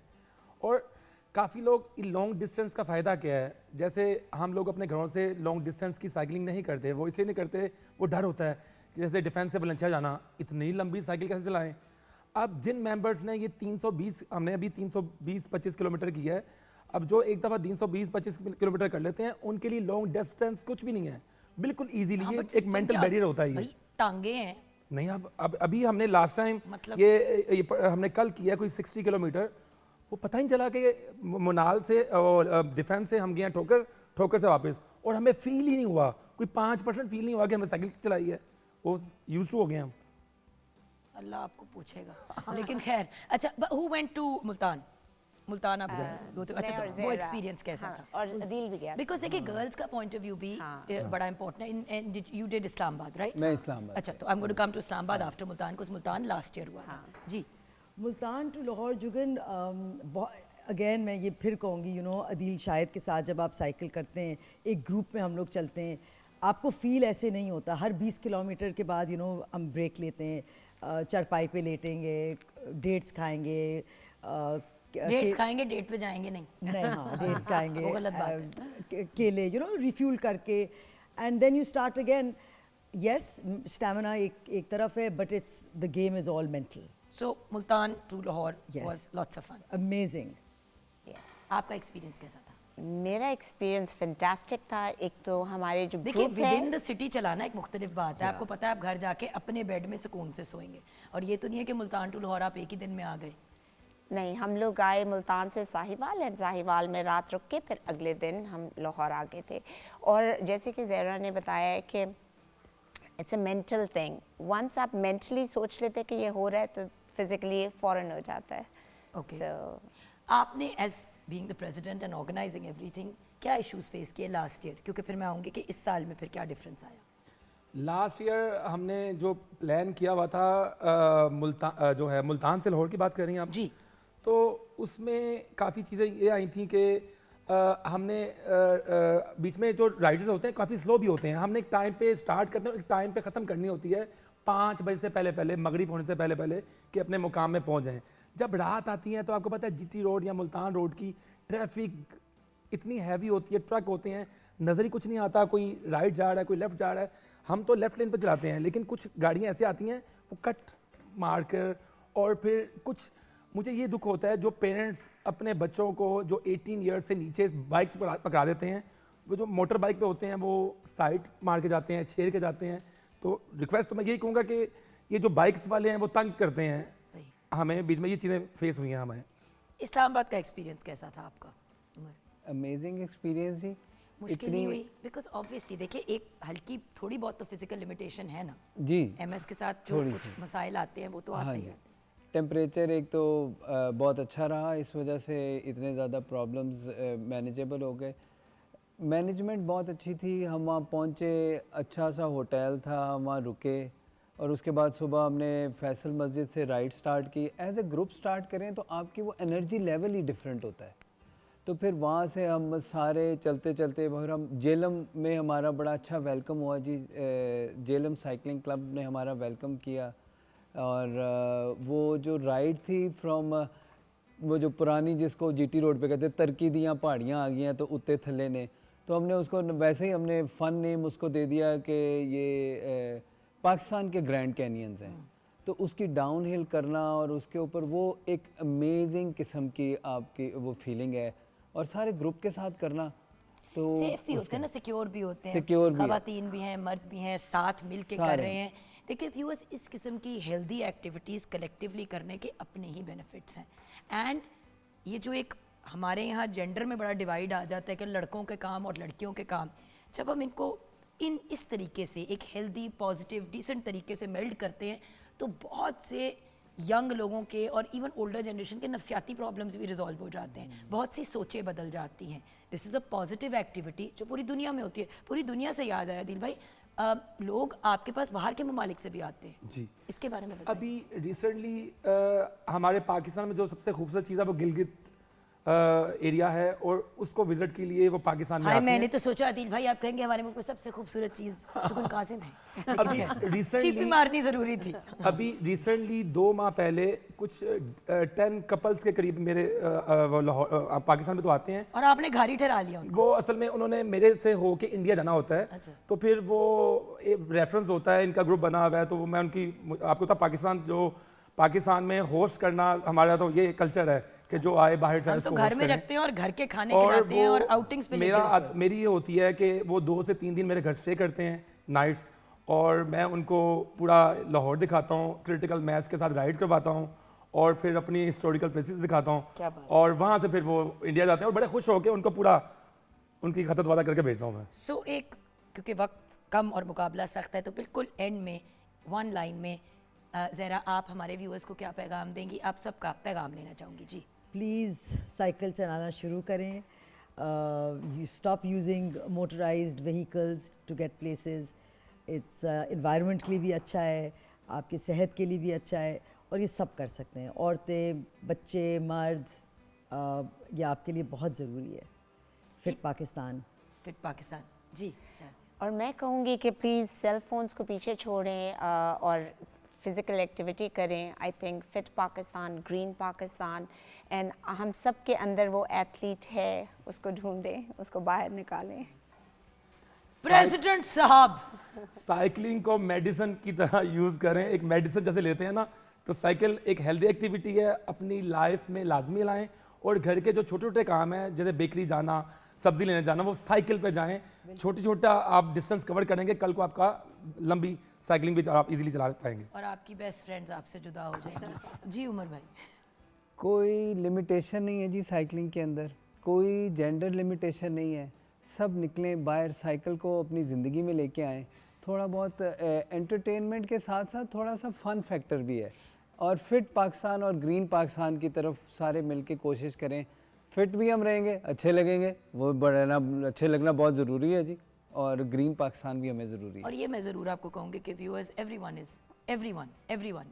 और काफ़ी लोग लॉन्ग डिस्टेंस का फ़ायदा क्या है, जैसे हम लोग अपने घरों से लॉन्ग डिस्टेंस की साइकिलिंग नहीं करते, वो इसलिए नहीं करते, वो डर होता है कि जैसे डिफेंस से बुलंदशहर जाना, इतनी लंबी साइकिल कैसे चलाएं। अब जिन मेंबर्स ने ये 320, हमने अभी 320-25 किलोमीटर किया है, अब जो एक दफ़ा 320-25 किलोमीटर कर लेते हैं उनके लिए लॉन्ग डिस्टेंस कुछ भी नहीं है, बिल्कुल इजीली। हाँ, ये but एक system मेंटल क्या? बैरियर होता है। भाई टांगे हैं। नहीं, अब अभी हमने लास्ट टाइम मतलब- ये हमने कल किया कोई 60 किलोमीटर, वो पता ही नहीं चला कि मुनाल से डिफेंस से हम गए हैं ठोकर से वापस, और हमें फील ही नहीं हुआ, कोई 5% फील नहीं हुआ कि हमने साइकिल चलाई है। वो यूज टू हो गए हम। अल्लाह आपको पूछेगा। लेकिन खैर, अच्छा, who went to Multan? Multan आप वो तो अच्छा, मैं और वो ज़हरा, एक्सपीरियंस कैसा हाँ, था? और अदील भी गया। बिकॉज देखिए गर्ल्स का पॉइंट ऑफ व्यू भी बड़ा इंपॉर्टेंट है। And you did Islamabad, right? मैं इस्लामाबाद अच्छा, तो I am going to come to Islamabad after Multan, because Multan last year हुआ था जी। मुल्तान टू लाहौर जुगन अगेन मैं ये फिर कहूँगी, यू नो, अदील शाहिद के साथ जब आप साइकिल करते हैं, एक ग्रुप में हम लोग चलते हैं, आपको फील ऐसे नहीं होता। हर 20 किलोमीटर के बाद, यू नो, हम ब्रेक लेते हैं, चरपाई पे लेटेंगे, डेट्स खाएंगे, डेट्स खाएंगे, डेट पे जाएंगे नहीं। नहीं, हाँ, डेट्स खाएंगे, वो गलत बात है। केले, यू नो, रिफ्यूल करके, and then you start again. Yes, stamina एक तरफ है, but it's the game is all mental. So Multan to Lahore Yes. Was lots of fun. Amazing. आपका एक्सपीरियंस कैसा था? मेरा एक्सपीरियंस फैंटास्टिक था। एक तो हमारे जो देखिए ग्रुप विद है, इन द सिटी चलाना एक मुख्तलिफ बात है। आपको पता है आप घर जाके अपने बेड में सुकून से सोएंगे, और ये तो नहीं है कि मुल्तान टू लाहौर आप एक ही दिन में आ गए। नहीं, हम लोग आए मुल्तान से साहिवाल, एंड साहिवाल में रात रुक के फिर अगले दिन हम लाहौर आ गए थे। और जैसे कि ज़हरा ने बताया है कि it's a mental thing. Once आप मेंटली सोच लेते कि ये हो रहा है तो फिजिकली फ़ौरन हो जाता है। Okay. So, आपने as being the president and organising everything क्या इश्यूज फेस किए लास्ट ईयर? क्योंकि फिर मैं आऊँगी कि इस साल में फिर क्या डिफरेंस आया? लास्ट ईयर हमने जो प्लान किया हुआ था, मुल्तान जो है, मुल्तान से लाहौर की बात कर रही हैं आप जी। तो उसमें काफ़ी चीज़ें ये आई थी कि हमने बीच में जो राइडर्स होते हैं काफ़ी स्लो भी होते हैं। हमने एक टाइम पे स्टार्ट करते हैं, एक टाइम पे ख़त्म करनी होती है, 5 बजे से पहले मगरिब होने से पहले कि अपने मुकाम में पहुंच जाएं। जब रात आती है तो आपको पता है GT रोड या मुल्तान रोड की ट्रैफिक इतनी हैवी होती है, ट्रक होते हैं, नज़र ही कुछ नहीं आता, कोई राइट जा रहा है, कोई लेफ़्ट जा रहा है। हम तो लेफ़्ट लेन पर चलाते हैं, लेकिन कुछ गाड़ियाँ ऐसे आती हैं वो कट मार कर, और फिर कुछ मुझे ये दुख होता है जो पेरेंट्स अपने बच्चों को जो 18 ईयर्स से नीचे बाइक्स पकड़ा देते हैं, वो जो मोटर बाइक पे होते हैं वो साइड मार के जाते हैं, छेड़ के जाते हैं। तो रिक्वेस्ट तो मैं यही कहूँगा कि ये जो बाइक्स वाले हैं वो तंग करते हैं सही। हमें, बीच में ये चीज़ें फेस हुई हैं हमें। इस्लामाबाद का एक्सपीरियंस कैसा था आपका उमर? अमेजिंग एक्सपीरियंस जी। मुश्किल नहीं हुई? बिकॉज ऑब्वियसली देखिए एक हल्की थोड़ी बहुत तो फिजिकल लिमिटेशन है ना। जी, MS के साथ जो थोड़ी कुछ सी। मसाइल आते हैं वो तो आते हाँ ही जी। आते हैं। टेम्परेचर एक तो बहुत अच्छा रहा, इस वजह से इतने ज़्यादा प्रॉब्लम्स मैनेजेबल हो गए। मैनेजमेंट बहुत अच्छी थी। हम वहाँ पहुँचे, अच्छा सा होटल था, हम वहाँ रुके और उसके बाद सुबह हमने फैसल मस्जिद से राइड स्टार्ट की। एज ए ग्रुप स्टार्ट करें तो आपकी वो एनर्जी लेवल ही डिफरेंट होता है। तो फिर वहाँ से हम सारे चलते चलते फिर हम जेलम में हमारा बड़ा अच्छा वेलकम हुआ जी। जेलम साइकिलिंग क्लब ने हमारा वेलकम किया और वो जो राइड थी फ्रॉम वो जो पुरानी जिसको जीटी रोड पे कहते तरकी दियाँ पहाड़ियाँ आ गई हैं तो उत्ते थल्ले ने, तो हमने उसको वैसे ही हमने फ़न नेम उसको दे दिया कि ये पाकिस्तान के ग्रैंड कैनियंस हैं। तो उसकी डाउन हिल करना और उसके ऊपर वो एक अमेजिंग किस्म की आपकी वो फीलिंग है और सारे ग्रुप के साथ करना तो सेफ भी होते हैं ना, सिक्योर भी होते हैं, Secure भी है। खवातीन भी हैं, मर्द भी हैं, साथ मिल के कर सारे। रहे हैं। देखिए व्यूअर्स, इस किस्म की हेल्दी एक्टिविटीज़ कलेक्टिवली करने के अपने ही बेनिफिट्स हैं। एंड ये जो एक हमारे यहाँ जेंडर में बड़ा डिवाइड आ जाता है कि लड़कों के काम और लड़कियों के काम, जब हम इनको इस तरीके से एक हेल्दी पॉजिटिव डिसेंट तरीके से मेल्ड करते हैं तो बहुत से यंग लोगों के और इवन ओल्डर जनरेशन के नफसियाती प्रॉब्लम्स भी रिजॉल्व हो जाते हैं, बहुत सी सोचें बदल जाती हैं। This is a positive activity जो पूरी दुनिया में होती है। पूरी दुनिया से याद आया दिल भाई, लोग आपके पास बाहर के ममालिक से भी आते हैं जी। इसके बारे में बताइए। अभी रिसेंटली हमारे पाकिस्तान में जो सबसे खूबसूरत चीज़ है वो गिलगित एरिया है और उसको विजिट के लिए वो पाकिस्तान में हाय, आते मैंने हैं। तो सोचा आदिल भाई आप कहेंगे हमारे मुल्क में सबसे खूबसूरत चीज़ शुकुन कासिम है। अभी चीपी रिसेंटली मारनी ज़रूरी थी। अभी रिसेंटली 2 माह पहले कुछ 10 कपल्स के करीब मेरे वो लाहौर पाकिस्तान में तो आते हैं। और आपने घर ही ठहरा लिया उनको। वो असल में उन्होंने मेरे से हो के इंडिया जाना होता है। अच्छा। तो फिर वो रेफरेंस होता है, इनका ग्रुप बना हुआ है, तो मैं उनकी आपको पता पाकिस्तान में होस्ट करना हमारा तो ये कल्चर है कि जो आए बाहर से हम उसको तो घर host में करें। रखते हैं और घर के खाने खिलाते हैं और आउटिंग्स पे लेके जाते हैं। मेरी ये होती है कि वो 2 से 3 दिन मेरे घर स्टे करते हैं नाइट्स, और मैं उनको पूरा लाहौर दिखाता हूँ, क्रिटिकल मैथ्स के साथ राइड करवाता हूँ और फिर अपनी हिस्टोरिकल प्लेसेस दिखाता क्या हूँ बात और वहाँ से फिर वो इंडिया जाते हैं और बड़े खुश होकर उनको पूरा उनकी खतत वादा करके भेजता हूँ मैं। सो एक, क्योंकि वक्त कम और मुकाबला सख्त है, तो बिल्कुल एंड में वन लाइन में ज़रा आप हमारे व्यूअर्स को क्या पैगाम देंगी? आप सबका पैगाम लेना चाहूँगी जी। प्लीज़ साइकिल चलाना शुरू करें। You stop using motorised vehicles to get places. It's environment के लिए भी अच्छा है, आपकी सेहत के लिए भी अच्छा है और ये सब कर सकते हैं, औरतें, बच्चे, मर्द, ये आपके लिए बहुत ज़रूरी है। फिट पाकिस्तान। फिट पाकिस्तान जी। और मैं कहूँगी कि प्लीज़ सेल फोन्स को पीछे छोड़ें और फिज़िकल एक्टिविटी करें। I think fit Pakistan, green Pakistan, and हम सब के अंदर वो एथलीट है, उसको ढूंढें, उसको बाहर निकालें। प्रेसिडेंट साहब, साइकिलिंग को मेडिसिन की तरह यूज़ करें। एक मेडिसिन जैसे लेते हैं ना, तो साइकिल एक हेल्दी एक्टिविटी है, अपनी लाइफ में लाजमी लाएं। और घर के जो छोटे छोटे काम हैं जैसे बेकरी जाना, सब्जी लेने जाना, वो साइकिल पे जाएं। छोटा आप डिस्टेंस कवर करेंगे, कल को आपका लंबी साइकिलिंग भी आप इजीली चला पाएंगे। और आपकी बेस्ट फ्रेंड्स आपसे जुदा हो जाएंगी। जी उमर भाई। कोई लिमिटेशन नहीं है जी साइकिलिंग के अंदर, कोई जेंडर लिमिटेशन नहीं है। सब निकलें बाहर, साइकिल को अपनी ज़िंदगी में लेके आएँ। थोड़ा बहुत एंटरटेनमेंट के साथ साथ थोड़ा सा फ़न फैक्टर भी है। और फिट पाकिस्तान और ग्रीन पाकिस्तान की तरफ सारे मिलके कोशिश करें। फिट भी हम रहेंगे, अच्छे लगेंगे, वो बढ़ना अच्छे लगना बहुत ज़रूरी है जी, और ग्रीन पाकिस्तान भी हमें ज़रूरी है। और ये मैं ज़रूर आपको कहूँगी कि viewers, everyone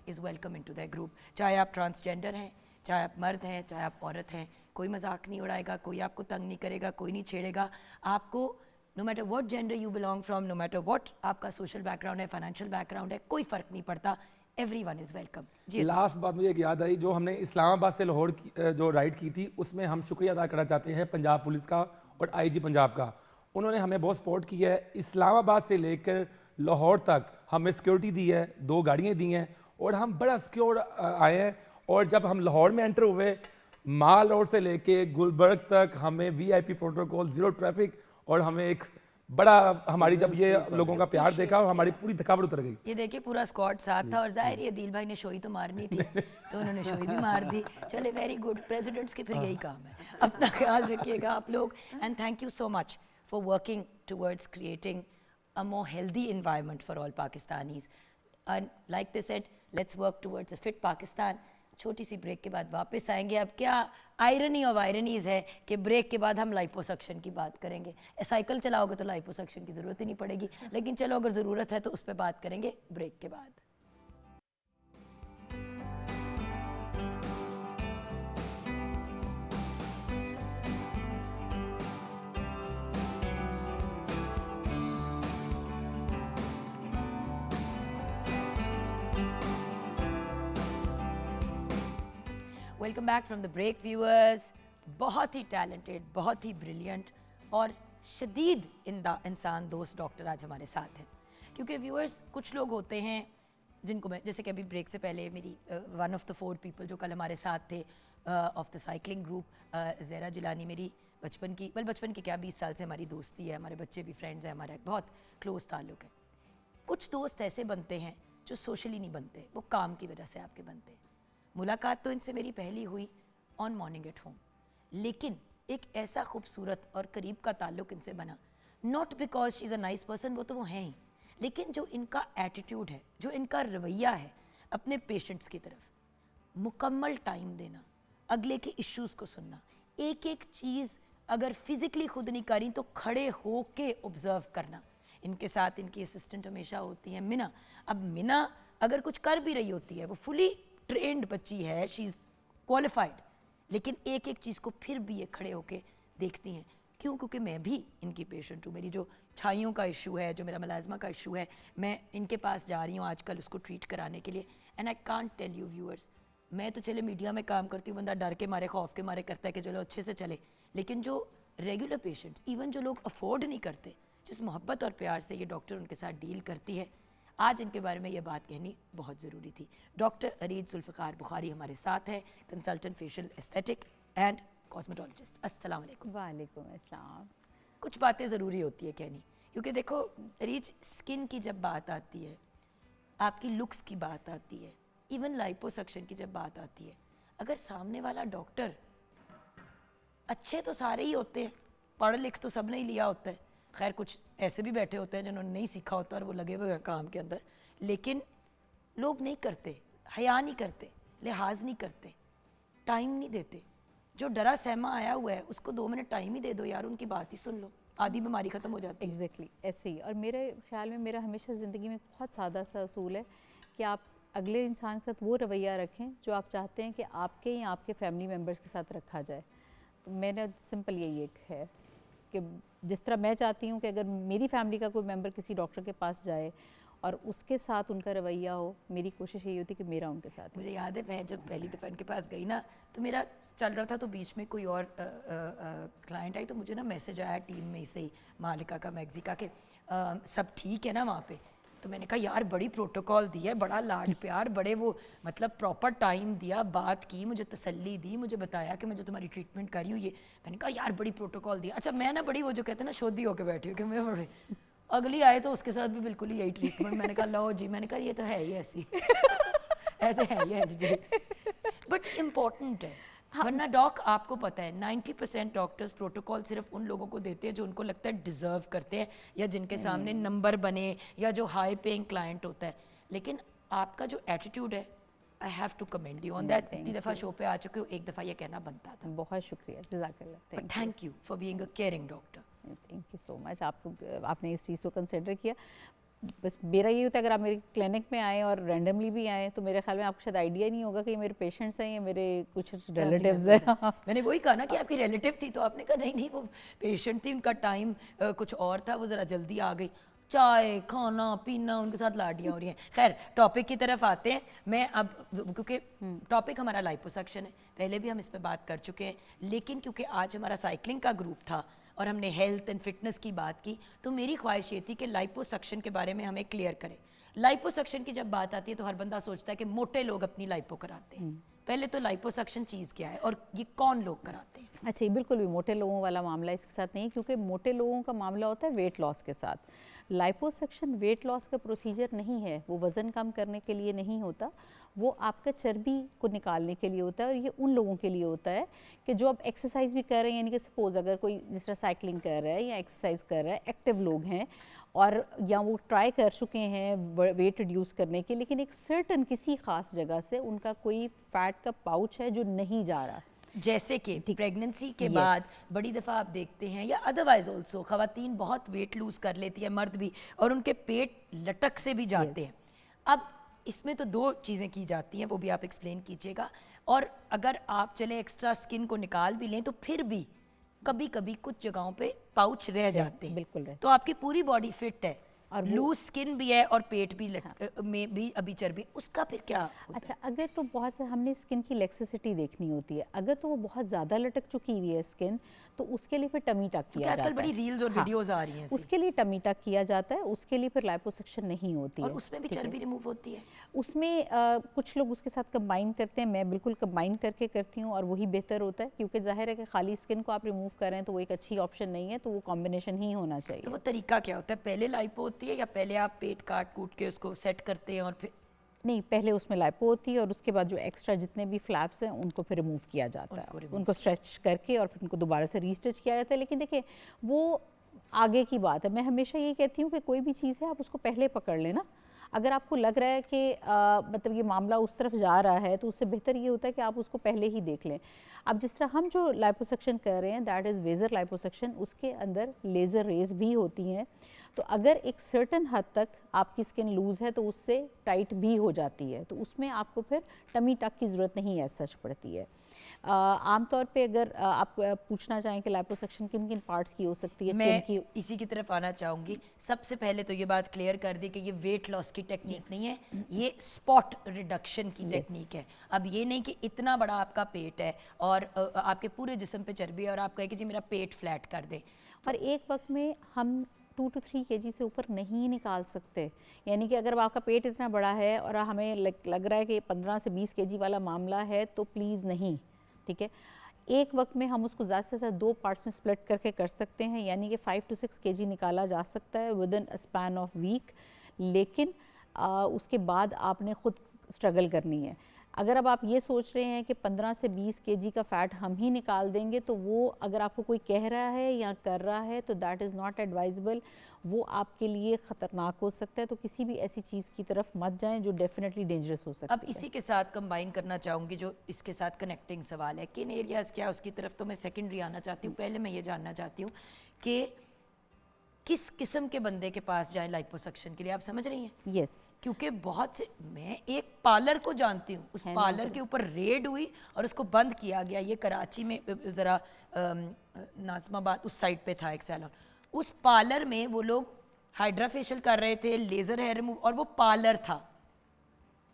is welcome into that group. चाहे आप ट्रांसजेंडर हैं, चाहे आप मर्द हैं, चाहे आप औरत हैं, कोई मजाक नहीं उड़ाएगा, कोई आपको तंग नहीं करेगा, कोई नहीं छेड़ेगा आपको। No matter what gender you belong from, no matter what आपका सोशल बैकग्राउंड है, फाइनेंशियल बैकग्राउंड है, कोई फ़र्क नहीं पड़ता। एवरीवन इज़ वेलकम जी। लास्ट बात मुझे एक याद आई, जो हमने इस्लामाबाद से लाहौर जो राइड की थी, उसमें हम शुक्रिया अदा करना चाहते हैं पंजाब पुलिस का और आईजी पंजाब का। उन्होंने हमें बहुत सपोर्ट की है। इस्लामाबाद से लेकर लाहौर तक हमें सिक्योरिटी दी है, 2 गाड़ियाँ दी हैं और हम बड़ा सिक्योर आए हैं। और जब हम लाहौर में एंटर हुए, माल रोड से लेके गुलबर्ग तक हमें VIP प्रोटोकॉल, 0 ट्रैफिक, और हमें एक बड़ा हमारी जब ये लोगों का प्यार देखा और हमारी पूरी थकावट उतर गई। ये देखिए पूरा स्क्वाड साथ था और जाहिर है दिल भाई ने शोई तो मारनी थी तो उन्होंने शोई भी मार दी। चले, वेरी गुड। प्रेसिडेंट्स के फिर यही काम है। अपना ख्याल रखिएगा आप लोग, and thank you so much for working towards creating a more healthy environment for all Pakistanis. And like they said, let's work towards a fit Pakistan. छोटी सी ब्रेक के बाद वापस आएंगे। अब क्या आयरनी ऑफ आयरनीज है कि ब्रेक के बाद हम लाइपोसक्शन की बात करेंगे। साइकिल चलाओगे तो लाइपोसक्शन की ज़रूरत ही नहीं पड़ेगी, लेकिन चलो अगर ज़रूरत है तो उस पर बात करेंगे ब्रेक के बाद। Welcome back from the break viewers. बहुत ही टैलेंटेड, बहुत ही ब्रिलियंट और शदीद इंसान दोस्त डॉक्टर आज हमारे साथ हैं। क्योंकि व्यूअर्स कुछ लोग होते हैं जिनको मैं, जैसे कि अभी ब्रेक से पहले मेरी वन ऑफ द 4 पीपल जो कल हमारे साथ थे of the cycling group, Zahra Jilani, मेरी बचपन की, बचपन की क्या 20 साल से हमारी दोस्ती है, हमारे बच्चे भी फ्रेंड्स हैं, हमारा एक बहुत क्लोज ताल्लुक़ है। कुछ दोस्त ऐसे बनते हैं जो सोशली नहीं बनते, वो काम की वजह से आपके बनते हैं। मुलाकात तो इनसे मेरी पहली हुई ऑन मॉर्निंग एट होम, लेकिन एक ऐसा खूबसूरत और करीब का ताल्लुक़ इनसे बना, not because she is a nice person, वो तो वो हैं ही, लेकिन जो इनका एटीट्यूड है, जो इनका रवैया है अपने पेशेंट्स की तरफ, मुकम्मल टाइम देना, अगले के इश्यूज़ को सुनना, एक एक चीज़ अगर फिज़िकली खुद नहीं करी तो खड़े हो के ऑब्ज़र्व करना। इनके साथ इनकी असिस्टेंट हमेशा होती है मिना। अब मिना अगर कुछ कर भी रही होती है, वो फुली ट्रेंड बच्ची है, शी इज़ क्वालिफाइड, लेकिन एक एक चीज़ को फिर भी ये खड़े होके देखती हैं। क्यों? क्योंकि मैं भी इनकी पेशेंट हूँ। मेरी जो छाइयों का इशू है, जो मेरा मलाजमा का इशू है, मैं इनके पास जा रही हूँ आजकल उसको ट्रीट कराने के लिए। And I can't tell you viewers, मैं तो चले मीडिया में काम करती हूँ, बंदा डर के मारे, खौफ के मारे करता है कि चलो अच्छे से चले, लेकिन जो रेगुलर पेशेंट्स, इवन जो लोग अफोर्ड नहीं करते, जिस मोहब्बत और प्यार से ये डॉक्टर उनके साथ डील करती है, आज इनके बारे में ये बात कहनी बहुत ज़रूरी थी। डॉक्टर अरीज जुल्फ़िकार बुखारी हमारे साथ है, consultant facial aesthetic and cosmetologist. अस्सलाम वालेकुम। वालेकुम अस्सलाम। कुछ बातें ज़रूरी होती है कहनी, क्योंकि देखो अरीज, स्किन की जब बात आती है, आपकी लुक्स की बात आती है, इवन लाइपोसक्शन की जब बात आती है, अगर सामने वाला डॉक्टर, अच्छे तो सारे ही होते हैं, पढ़ लिख तो सब ने ही लिया होता है, खैर कुछ ऐसे भी बैठे होते हैं जिन्होंने नहीं सीखा होता और वो लगे हुए हैं काम के अंदर, लेकिन लोग नहीं करते, हया नहीं करते, लिहाज नहीं करते, टाइम नहीं देते। जो डरा सहमा आया हुआ है उसको 2 मिनट टाइम ही दे दो यार, उनकी बात ही सुन लो, आधी बीमारी ख़त्म हो जाती है। एग्जैक्टली ऐसे ही। और मेरे ख्याल में मेरा हमेशा ज़िंदगी में बहुत सादा सा असूल है कि आप अगले इंसान के साथ वो रवैया रखें जो आप चाहते हैं कि आपके या आपके फैमिली मेम्बर्स के साथ रखा जाए। तो मेरा सिंपल यही एक है कि जिस तरह मैं चाहती हूँ कि अगर मेरी फैमिली का कोई मेंबर किसी डॉक्टर के पास जाए और उसके साथ उनका रवैया हो, मेरी कोशिश यही होती है कि मेरा उनके साथ। मुझे याद है मैं जब पहली दफ़ा इनके पास गई ना, तो मेरा चल रहा था, तो बीच में कोई और क्लाइंट आई, तो मुझे ना मैसेज आया टीम में से ही, मालिका का, मैग्जिका के, सब ठीक है ना वहाँ पे। तो मैंने कहा यार बड़ी प्रोटोकॉल दी है, बड़ा लाड प्यार, बड़े वो मतलब प्रॉपर टाइम दिया, बात की, मुझे तसल्ली दी, मुझे बताया कि मैं जो तुम्हारी ट्रीटमेंट कर रही हूँ ये, मैंने कहा यार बड़ी प्रोटोकॉल दिया। अच्छा मैं ना बड़ी वो जो कहते हैं ना शोधी होकर बैठी हूँ कि मैं बड़े, अगली आए तो उसके साथ भी बिल्कुल ही यही ट्रीटमेंट। मैंने कहा लो जी, मैंने कहा ये तो है ही ऐसी ऐसे है ही है जी, बट इम्पोर्टेंट है। वरना डॉक, आपको पता है 90% डॉक्टर्स प्रोटोकॉल सिर्फ उन लोगों को देते हैं जो उनको लगता है डिज़र्व करते हैं, या जिनके सामने नंबर बने, या जो हाई पेइंग क्लाइंट होता है। लेकिन आपका जो एटीट्यूड है, I have to commend you on that. इतनी दफ़ा शो पे आ चुके हो, एक दफ़ा ये कहना बनता था। बहुत शुक्रिया, जज़ाकल्लाह, thank you for being a caring doctor. Thank you so much. आपने इस चीज़ को कंसिडर किया। बस मेरा ये होता है, अगर आप मेरे क्लिनिक में आएँ और रैंडमली भी आएँ तो मेरे ख्याल में आपको शायद आइडिया नहीं होगा कि ये मेरे पेशेंट्स हैं या मेरे कुछ रिलेटिव्स हैं। मैंने वही कहा ना कि आपकी रिलेटिव थी, तो आपने कहा नहीं नहीं वो पेशेंट थी, उनका टाइम कुछ और था, वो ज़रा जल्दी आ गई। चाय खाना पीना उनके साथ लाडियाँ हो रही हैं। खैर टॉपिक की तरफ आते हैं। मैं अब, क्योंकि टॉपिक हमारा लाइपोसक्शन है, पहले भी हम इस पर बात कर चुके हैं, लेकिन क्योंकि आज हमारा साइकिलिंग का ग्रुप था और हमने हेल्थ एंड फिटनेस की बात की, तो मेरी ख्वाहिश ये थी कि लाइपोसक्शन के बारे में हमें क्लियर करें। लाइपोसक्शन की जब बात आती है तो हर बंदा सोचता है कि मोटे लोग अपनी लाइपो कराते हैं। पहले तो लाइपोसक्शन चीज़ क्या है और ये कौन लोग कराते हैं? अच्छा, ये बिल्कुल भी मोटे लोगों वाला मामला इसके साथ नहीं, क्योंकि मोटे लोगों का मामला होता है वेट लॉस के साथ। लाइपोसक्शन वेट लॉस का प्रोसीजर नहीं है, वो वज़न कम करने के लिए नहीं होता, वो आपका चर्बी को निकालने के लिए होता है। और ये उन लोगों के लिए होता है कि जो अब एक्सरसाइज भी कर रहे हैं, यानी कि सपोज अगर कोई जिस तरह साइकिलिंग कर रहा है या एक्सरसाइज कर रहा है, एक्टिव लोग हैं और या वो ट्राई कर चुके हैं वेट रिड्यूस करने के, लेकिन एक सर्टन किसी ख़ास जगह से उनका कोई फ़ैट फैट का पाउच है जो नहीं जा रहा। जैसे कि प्रेगनेंसी के बाद बड़ी दफ़ा आप देखते हैं या अदरवाइज ऑल्सो ख़वातीन बहुत वेट लूज़ कर लेती है, मर्द भी, और उनके पेट लटक से भी जाते हैं। अब इसमें तो दो चीज़ें की जाती हैं, वो भी आप एक्सप्लेन कीजिएगा। और अगर आप चले एक्स्ट्रा स्किन को निकाल भी लें तो फिर भी कभी कभी कुछ जगहों पे पाउच रह जाते हैं। बिल्कुल रह, तो आपकी पूरी बॉडी फिट है और लूज स्किन भी है और पेट भी में भी अभी चर्बी, उसका फिर क्या होता अच्छा, अगर तो बहुत से हमने स्किन की लेक्सिसिटी देखनी होती है, अगर तो वो बहुत ज़्यादा लटक चुकी हुई है स्किन, तो उसके लिए फिर टमी टक किया जाता है। आजकल बड़ी रील्स और वीडियोस आ रही हैं उसके लिए टमी टक किया जाता है, उसके लिए फिर लाइपोसक्शन नहीं होती और है। उसमें भी चर्बी रिमूव होती है। उसमें कुछ लोग उसके साथ कंबाइन करते हैं, मैं बिल्कुल कंबाइन करके करती हूँ और वही बेहतर होता है, क्योंकि जाहिर है कि खाली स्किन को आप रिमूव कर रहे हैं तो वो एक अच्छी ऑप्शन नहीं है, तो वो कॉम्बिनेशन ही होना चाहिए। तो वो तरीका क्या होता है, पहले लाइपो होती है या पहले आप पेट काट कूट के उसको सेट करते हैं और फिर? नहीं, पहले उसमें लाइपो होती है और उसके बाद जो एक्स्ट्रा जितने भी फ्लैप्स हैं उनको फिर रिमूव किया जाता है, उनको स्ट्रेच करके और फिर उनको दोबारा से रीस्टिच किया जाता है। लेकिन देखिए वो आगे की बात है, मैं हमेशा ये कहती हूँ कि कोई भी चीज़ है आप उसको पहले पकड़ लेना। अगर आपको लग रहा है कि मतलब ये मामला उस तरफ जा रहा है तो उससे बेहतर ये होता है कि आप उसको पहले ही देख लें। अब जिस तरह हम जो लाइपोसक्शन कर रहे हैं दैट इज़ वेजर लाइपोसक्शन, उसके अंदर लेज़र रेज भी होती हैं, तो अगर एक सर्टन हद तक आपकी स्किन लूज़ है तो उससे टाइट भी हो जाती है, तो उसमें आपको फिर टमी टक की ज़रूरत नहीं ऐसा सच पड़ती है। आमतौर पे अगर आप पूछना चाहें कि लाइपोसक्शन किन किन पार्ट्स की हो सकती है, मैं की इसी की तरफ आना चाहूँगी। सबसे पहले तो ये बात क्लियर कर दी कि ये वेट लॉस की टेक्निक नहीं है, ये स्पॉट रिडक्शन की टेक्निक है। अब ये नहीं कि इतना बड़ा आपका पेट है और आपके पूरे जिस्म पे चर्बी है और आप कहें कि जी मेरा पेट फ्लैट कर दे। और एक वक्त में हम 2 to 3 kg से ऊपर नहीं निकाल सकते। यानी कि अगर आपका पेट इतना बड़ा है और हमें लग रहा है कि 15 से 20 kg वाला मामला है तो प्लीज़ नहीं, ठीक है। एक वक्त में हम उसको ज़्यादा से ज़्यादा 2 पार्ट्स में स्प्लिट करके कर सकते हैं, यानी कि 5 to 6 kg निकाला जा सकता है within a span of week. लेकिन उसके बाद आपने ख़ुद स्ट्रगल करनी है। अगर अब आप ये सोच रहे हैं कि 15 से 20 kg का फ़ैट हम ही निकाल देंगे, तो वो अगर आपको कोई कह रहा है या कर रहा है तो दैट इज़ नॉट एडवाइजेबल, वो आपके लिए ख़तरनाक हो सकता है। तो किसी भी ऐसी चीज़ की तरफ मत जाएं जो डेफिनेटली डेंजरस हो सकती है। अब इसी के साथ कंबाइन करना चाहूँगी जो इसके साथ कनेक्टिंग सवाल है, किन एरियाज़ क्या उसकी तरफ तो मैं सेकेंडरी आना चाहती हूँ। पहले मैं ये जानना चाहती हूँ कि किस किस्म के बंदे के पास जाए लाइपोसक्शन के लिए, आप समझ रही हैं? यस, क्योंकि बहुत से, मैं एक पार्लर को जानती हूँ, उस पार्लर के ऊपर रेड हुई और उसको बंद किया गया। ये कराची में ज़रा नाज़माबाद उस साइड पे था एक सैलून, उस पार्लर में वो लोग हाइड्रा फेशियल कर रहे थे, लेज़र हेयर रिमूव, और वो पार्लर था,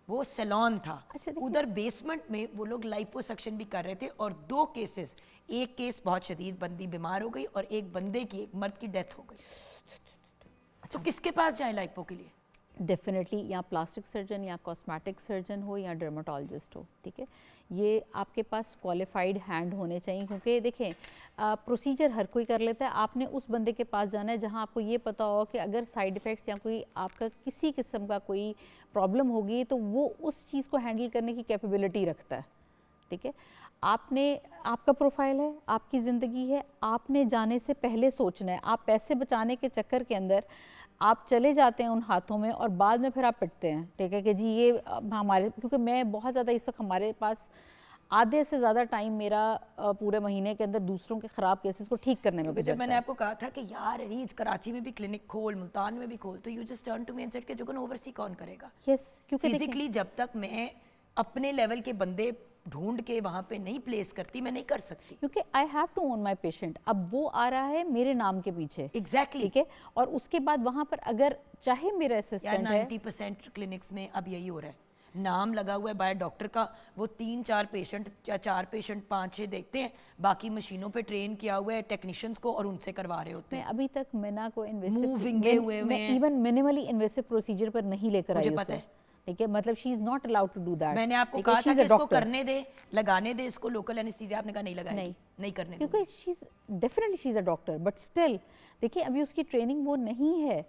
वो सैलून था। उधर बेसमेंट में वो लोग लाइपोसक्शन भी कर रहे थे और 2 केसेस, एक केस बहुत शदीद, बंदी बीमार हो गई और एक बंदे की, एक मर्द की डेथ हो गई। तो किसके पास जाए लाइपो के लिए? डेफिनेटली या प्लास्टिक सर्जन या कॉस्मेटिक सर्जन हो या डर्माटोलॉजिस्ट हो, ठीक है। ये आपके पास क्वालिफाइड हैंड होने चाहिए, क्योंकि देखें प्रोसीजर हर कोई कर लेता है। आपने उस बंदे के पास जाना है जहां आपको ये पता हो कि अगर साइड इफ़ेक्ट्स या कोई आपका किसी किस्म का कोई प्रॉब्लम होगी तो वो उस चीज़ को हैंडल करने की कैपेबिलिटी रखता है, ठीक है। आपने, आपका प्रोफाइल है, आपकी ज़िंदगी है, आपने जाने से पहले सोचना है। आप पैसे बचाने के चक्कर के अंदर आप चले जाते हैं उन हाथों में और बाद में फिर आप पिटते हैं, ठीक है, कि जी ये हमारे, क्योंकि मैं बहुत ज़्यादा इस वक्त हमारे पास आधे से ज़्यादा टाइम मेरा पूरे महीने के अंदर दूसरों के ख़राब केसेस को ठीक करने में गुजरता है। जब मैंने आपको कहा था कि यार रीच कराची में भी क्लिनिक खोल, मुल्तान में भी खोल, तो you just turn to me and said कि जोगन ओवरसी कौन करेगा? यस, क्योंकि फिजिकली जब तक मैं अपने लेवल के बंदे ढूंढ के वहाँ पे नहीं प्लेस करती, मैं नहीं कर सकती, क्योंकि I have to own my patient. अब वो आ रहा है मेरे नाम के पीछे, एग्जैक्टली, ठीक है। और उसके बाद वहाँ पर अगर चाहे मेरा असिस्टेंट है, 90% क्लिनिक्स में अब यही हो रहा है, नाम लगा हुआ है बाय डॉक्टर का, वो 3-4 पेशेंट या 4 पेशेंट 5-6 देखते हैं, बाकी मशीनों पे ट्रेन किया हुआ है टेक्नीशियंस को और उनसे करवा रहे होते मैं हैं। अभी तक मिना को invasive even minimally invasive procedure पर नहीं लेकर आई, मुझे पता है, ठीक है। मतलब she is not allowed to do that. मैंने आपको कहा था कि इसको करने दे, लगाने दे इसको लोकल एनेस्थीसिया, आपने कहा नहीं लगाएगी, नहीं करने, क्योंकि she is definitely she is a doctor, but still देखिए अभी उसकी ट्रेनिंग वो नहीं है।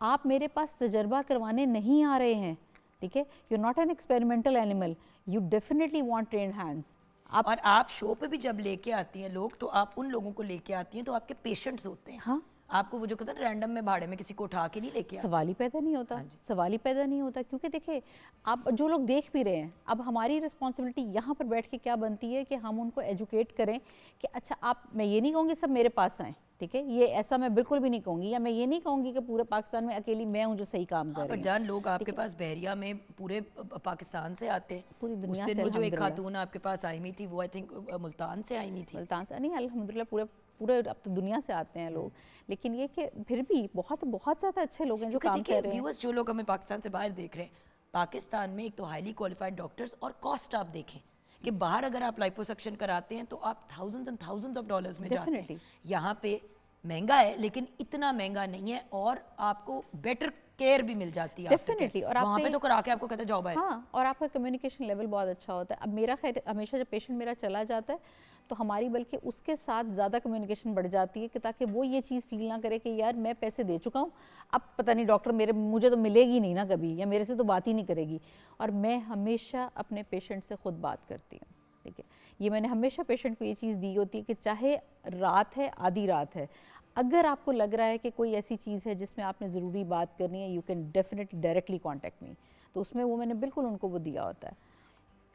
आप मेरे पास तजर्बा करवाने नहीं आ रहे हैं, ठीक है। You not an experimental animal, you definitely want trained hands. और आप शो पे भी जब लेके आती हैं लोग, तो आप उन लोगों को लेके आती हैं तो आपके पेशेंट्स होते हैं। हाँ, आपको वो जो कहते हैं ना रैंडम में भाड़े में किसी को उठा के नहीं लेके आते। सवाल ही पैदा नहीं होता, सवाल ही पैदा नहीं होता, क्योंकि देखिए आप जो लोग देख भी रहे हैं, अब हमारी रिस्पॉन्सिबिलिटी यहाँ पर बैठ के क्या बनती है कि हम उनको एजुकेट करें कि अच्छा आप, मैं ये नहीं कहूँगी सब मेरे पास आएँ, ठीक है, ये ऐसा मैं बिल्कुल भी नहीं कहूँगी, या मैं ये नहीं कहूँगी कि पूरे पाकिस्तान में अकेली मैं हूँ जो सही काम कर पर रही हूँ। जान लोग आपके पास बहरिया में पूरे पाकिस्तान से आते हैं, पूरी दुनिया उस दिन से वो जो एक अल्हम्दुलिल्लाह। खातून आपके पास आई हुई थी वो आई थिंक मुल्तान से आई हुई थी। मुल्तान से नहीं, अल्हम्दुलिल्लाह पूरे पूरे अब तो दुनिया से आते हैं लोग, लेकिन ये कि फिर भी बहुत बहुत ज़्यादा अच्छे लोग हैं जो काम कर रहे हैं। व्यूअर्स जो लोग हमें पाकिस्तान से बाहर देख रहे हैं, पाकिस्तान में एक तो हाईली क्वालिफाइड डॉक्टर्स और कॉस्ट आप देखें कि बाहर अगर आप लाइपोसक्शन कराते हैं तो आप thousands and thousands of dollars में जाते हैं। Definitely. यहाँ पे महंगा है लेकिन इतना महंगा नहीं है और आपको बेटर केयर भी मिल जाती है। Definitely, और वहाँ आपने- पे तो करा के आपको कहते हैं जाओ बाहर। हाँ, और आपका कम्युनिकेशन लेवल बहुत अच्छा होता है। अब मेरा खैर हमेशा जब पेशेंट मेरा चला जाता है तो हमारी बल्कि उसके साथ ज़्यादा कम्युनिकेशन बढ़ जाती है कि ताकि वो ये चीज़ फील ना करे कि यार मैं पैसे दे चुका हूँ, अब पता नहीं डॉक्टर मुझे तो मिलेगी नहीं ना कभी, या मेरे से तो बात ही नहीं करेगी। और मैं हमेशा अपने पेशेंट से खुद बात करती हूँ, ठीक है, ये मैंने हमेशा पेशेंट को ये चीज़ दी होती है कि चाहे रात है, आधी रात है, अगर आपको लग रहा है कि कोई ऐसी चीज़ है जिसमें आपने ज़रूरी बात करनी है, you can definitely directly contact me. तो उसमें वो मैंने बिल्कुल उनको वो दिया होता है।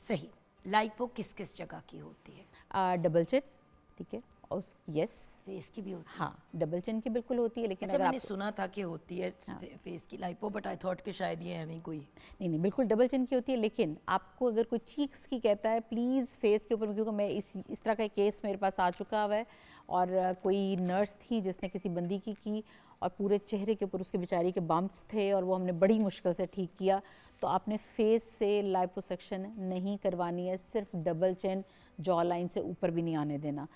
सही। लाइपो किस किस जगह की होती है? डबल चिन, ठीक है, और यस फेस की भी होती है? हाँ, डबल चिन की बिल्कुल होती है, लेकिन अच्छा अगर मैंने आप सुना था कि होती है फेस की लाइपो, बट आई थॉट कि शायद ये हमें कोई नहीं बिल्कुल डबल चिन की होती है, लेकिन आपको अगर कोई चीक्स की कहता है प्लीज़ फेस के ऊपर, क्योंकि मैं इस तरह का केस मेरे पास आ चुका हुआ है और कोई नर्स थी जिसने किसी बंदी की और पूरे चेहरे के ऊपर उसके बेचारी के बम्प्स थे और वो हमने बड़ी मुश्किल से ठीक किया। तो आपने फेस से लाइपोसक्शन नहीं करवानी है, सिर्फ डबल चिन, जॉ लाइन से ऊपर भी नहीं आने देना।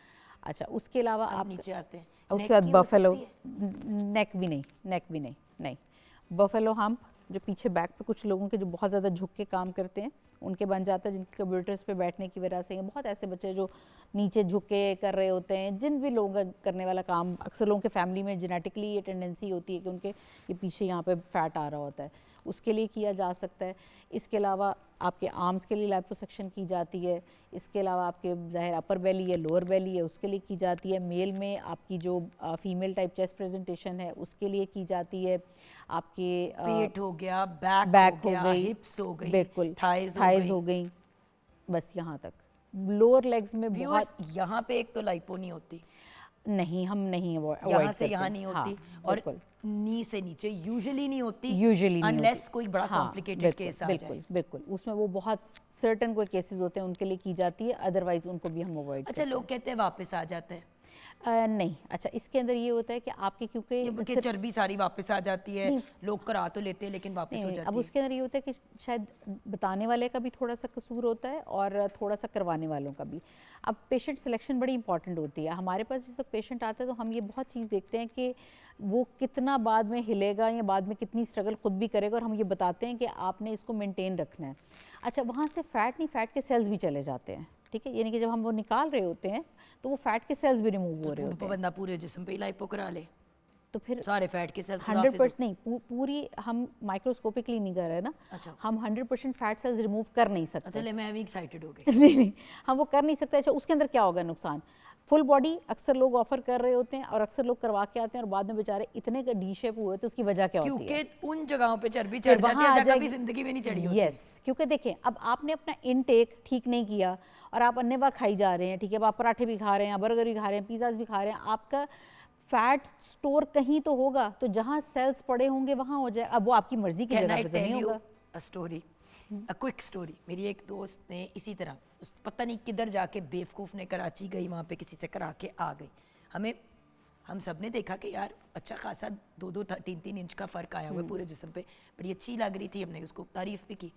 अच्छा, उसके अलावा आप आप नीचे आते हैं। उसके Neck बाद की हो बफेलो, सकती है? नेक भी नहीं, बफेलो हम्प जो पीछे बैक पे कुछ लोगों के जो बहुत ज़्यादा झुक के काम करते हैं उनके बन जाता है, जिनके कंप्यूटर्स पे बैठने की वजह से। बहुत ऐसे बच्चे जो नीचे झुक के कर रहे होते हैं, जिन भी लोगों का करने वाला काम, अक्सर लोगों के फैमिली में जेनेटिकली ये टेंडेंसी होती है कि उनके ये पीछे यहाँ पे फैट आ रहा होता है, उसके लिए किया जा सकता है। इसके अलावा आपके आर्म्स के लिए लाइपोसक्शन की जाती है। इसके अलावा आपके ज़ाहिर अपर बैली है, लोअर बैली है, उसके लिए की जाती है। मेल में आपकी जो फीमेल टाइप चेस्ट प्रेजेंटेशन है उसके लिए की जाती है। आपके पेट हो गया, बैक बैक हो हो गया, गई, हिप्स हो गई, बिल्कुल, थाइज हो गई, बस यहाँ तक। लोअर लेग्स में बहुत यहाँ पे एक तो लाइपो नहीं होती, नहीं, हम नहीं avoid यहाँ से करते यहाँ हैं। नहीं हाँ, होती, और बिल्कुल। नी से नीचे यूजुअली नहीं होती, यूजुअली अनलेस कोई बड़ा कॉम्प्लिकेटेड केस आ जाए। बिल्कुल बिल्कुल, उसमें वो बहुत सर्टन कोई केसेस होते हैं उनके लिए की जाती है, अदरवाइज उनको भी हम अवॉइड अच्छा, लोग कहते हैं वापस आ जाता है नहीं। अच्छा, इसके अंदर ये होता है कि आपके क्योंकि कि चर्बी सारी वापस आ जाती है, लोग करा तो लेते हैं लेकिन वापस हो नहीं, जाती अब है। उसके अंदर ये होता है कि शायद बताने वाले का भी थोड़ा सा कसूर होता है और थोड़ा सा करवाने वालों का भी। अब पेशेंट सिलेक्शन बड़ी इंपॉर्टेंट होती है। हमारे पास जिस वक्त पेशेंट आता है तो हम ये बहुत चीज़ देखते हैं कि वो कितना बाद में हिलेगा या बाद में कितनी स्ट्रगल खुद भी करेगा, और हम ये बताते हैं कि आपने इसको मेनटेन रखना है। अच्छा, वहाँ से फ़ैट नहीं, फ़ैट के सेल्स भी चले जाते हैं, ठीक है, यानी कि जब हम वो निकाल रहे होते हैं तो वो फैट के सेल्स भी रिमूव हो रहे होते हैं। बंदा पूरे जिस्म पे लाइपो करा ले तो फिर सारे फैट के सेल्स 100% नहीं, पूरी हम माइक्रोस्कोपिकली नहीं कर रहे ना। अच्छा। हम 100% फैट सेल्स रिमूव कर नहीं सकते। अच्छा, ले मैं भी एक्साइटेड हो गई। नहीं, हम वो कर नहीं सकते। अच्छा, उसके अंदर क्या होगा नुकसान? फुल बॉडी अक्सर लोग ऑफर कर रहे होते हैं और अक्सर लोग करवा के आते हैं और बाद में बेचारे इतने का डी शेप हुए, तो उसकी वजह क्या होती है? क्योंकि उन जगहों पे चर्बी फिर चढ़ जाती वहाँ आ है जहाँ कभी जाएगी। जिंदगी में नहीं चढ़ी होती। यस, क्योंकि देखें अब आपने अपना इनटेक ठीक नहीं किया और आप अन्य बात खाई जा रहे हैं, ठीक है, अब आप पराठे भी खा रहे हैं, बर्गर भी खा रहे हैं, पिज़्ज़ाज भी खा रहे हैं, आपका फैट स्टोर कहीं तो होगा, तो जहाँ सेल्स पड़े होंगे वहाँ हो जाए। अब वो आपकी मर्जी की जगह पे तो नहीं होगा। A story, a quick story. मेरी एक दोस्त ने इसी तरह पता नहीं किधर जाके बेवकूफ़ ने कराची गई, वहाँ पे किसी से करा के आ गई। हम सब ने देखा कि यार अच्छा खासा 2-2 3-3 इंच का फ़र्क आया हुआ है पूरे जिस्म पे, बड़ी अच्छी लग रही थी, हमने उसको तारीफ़ भी की।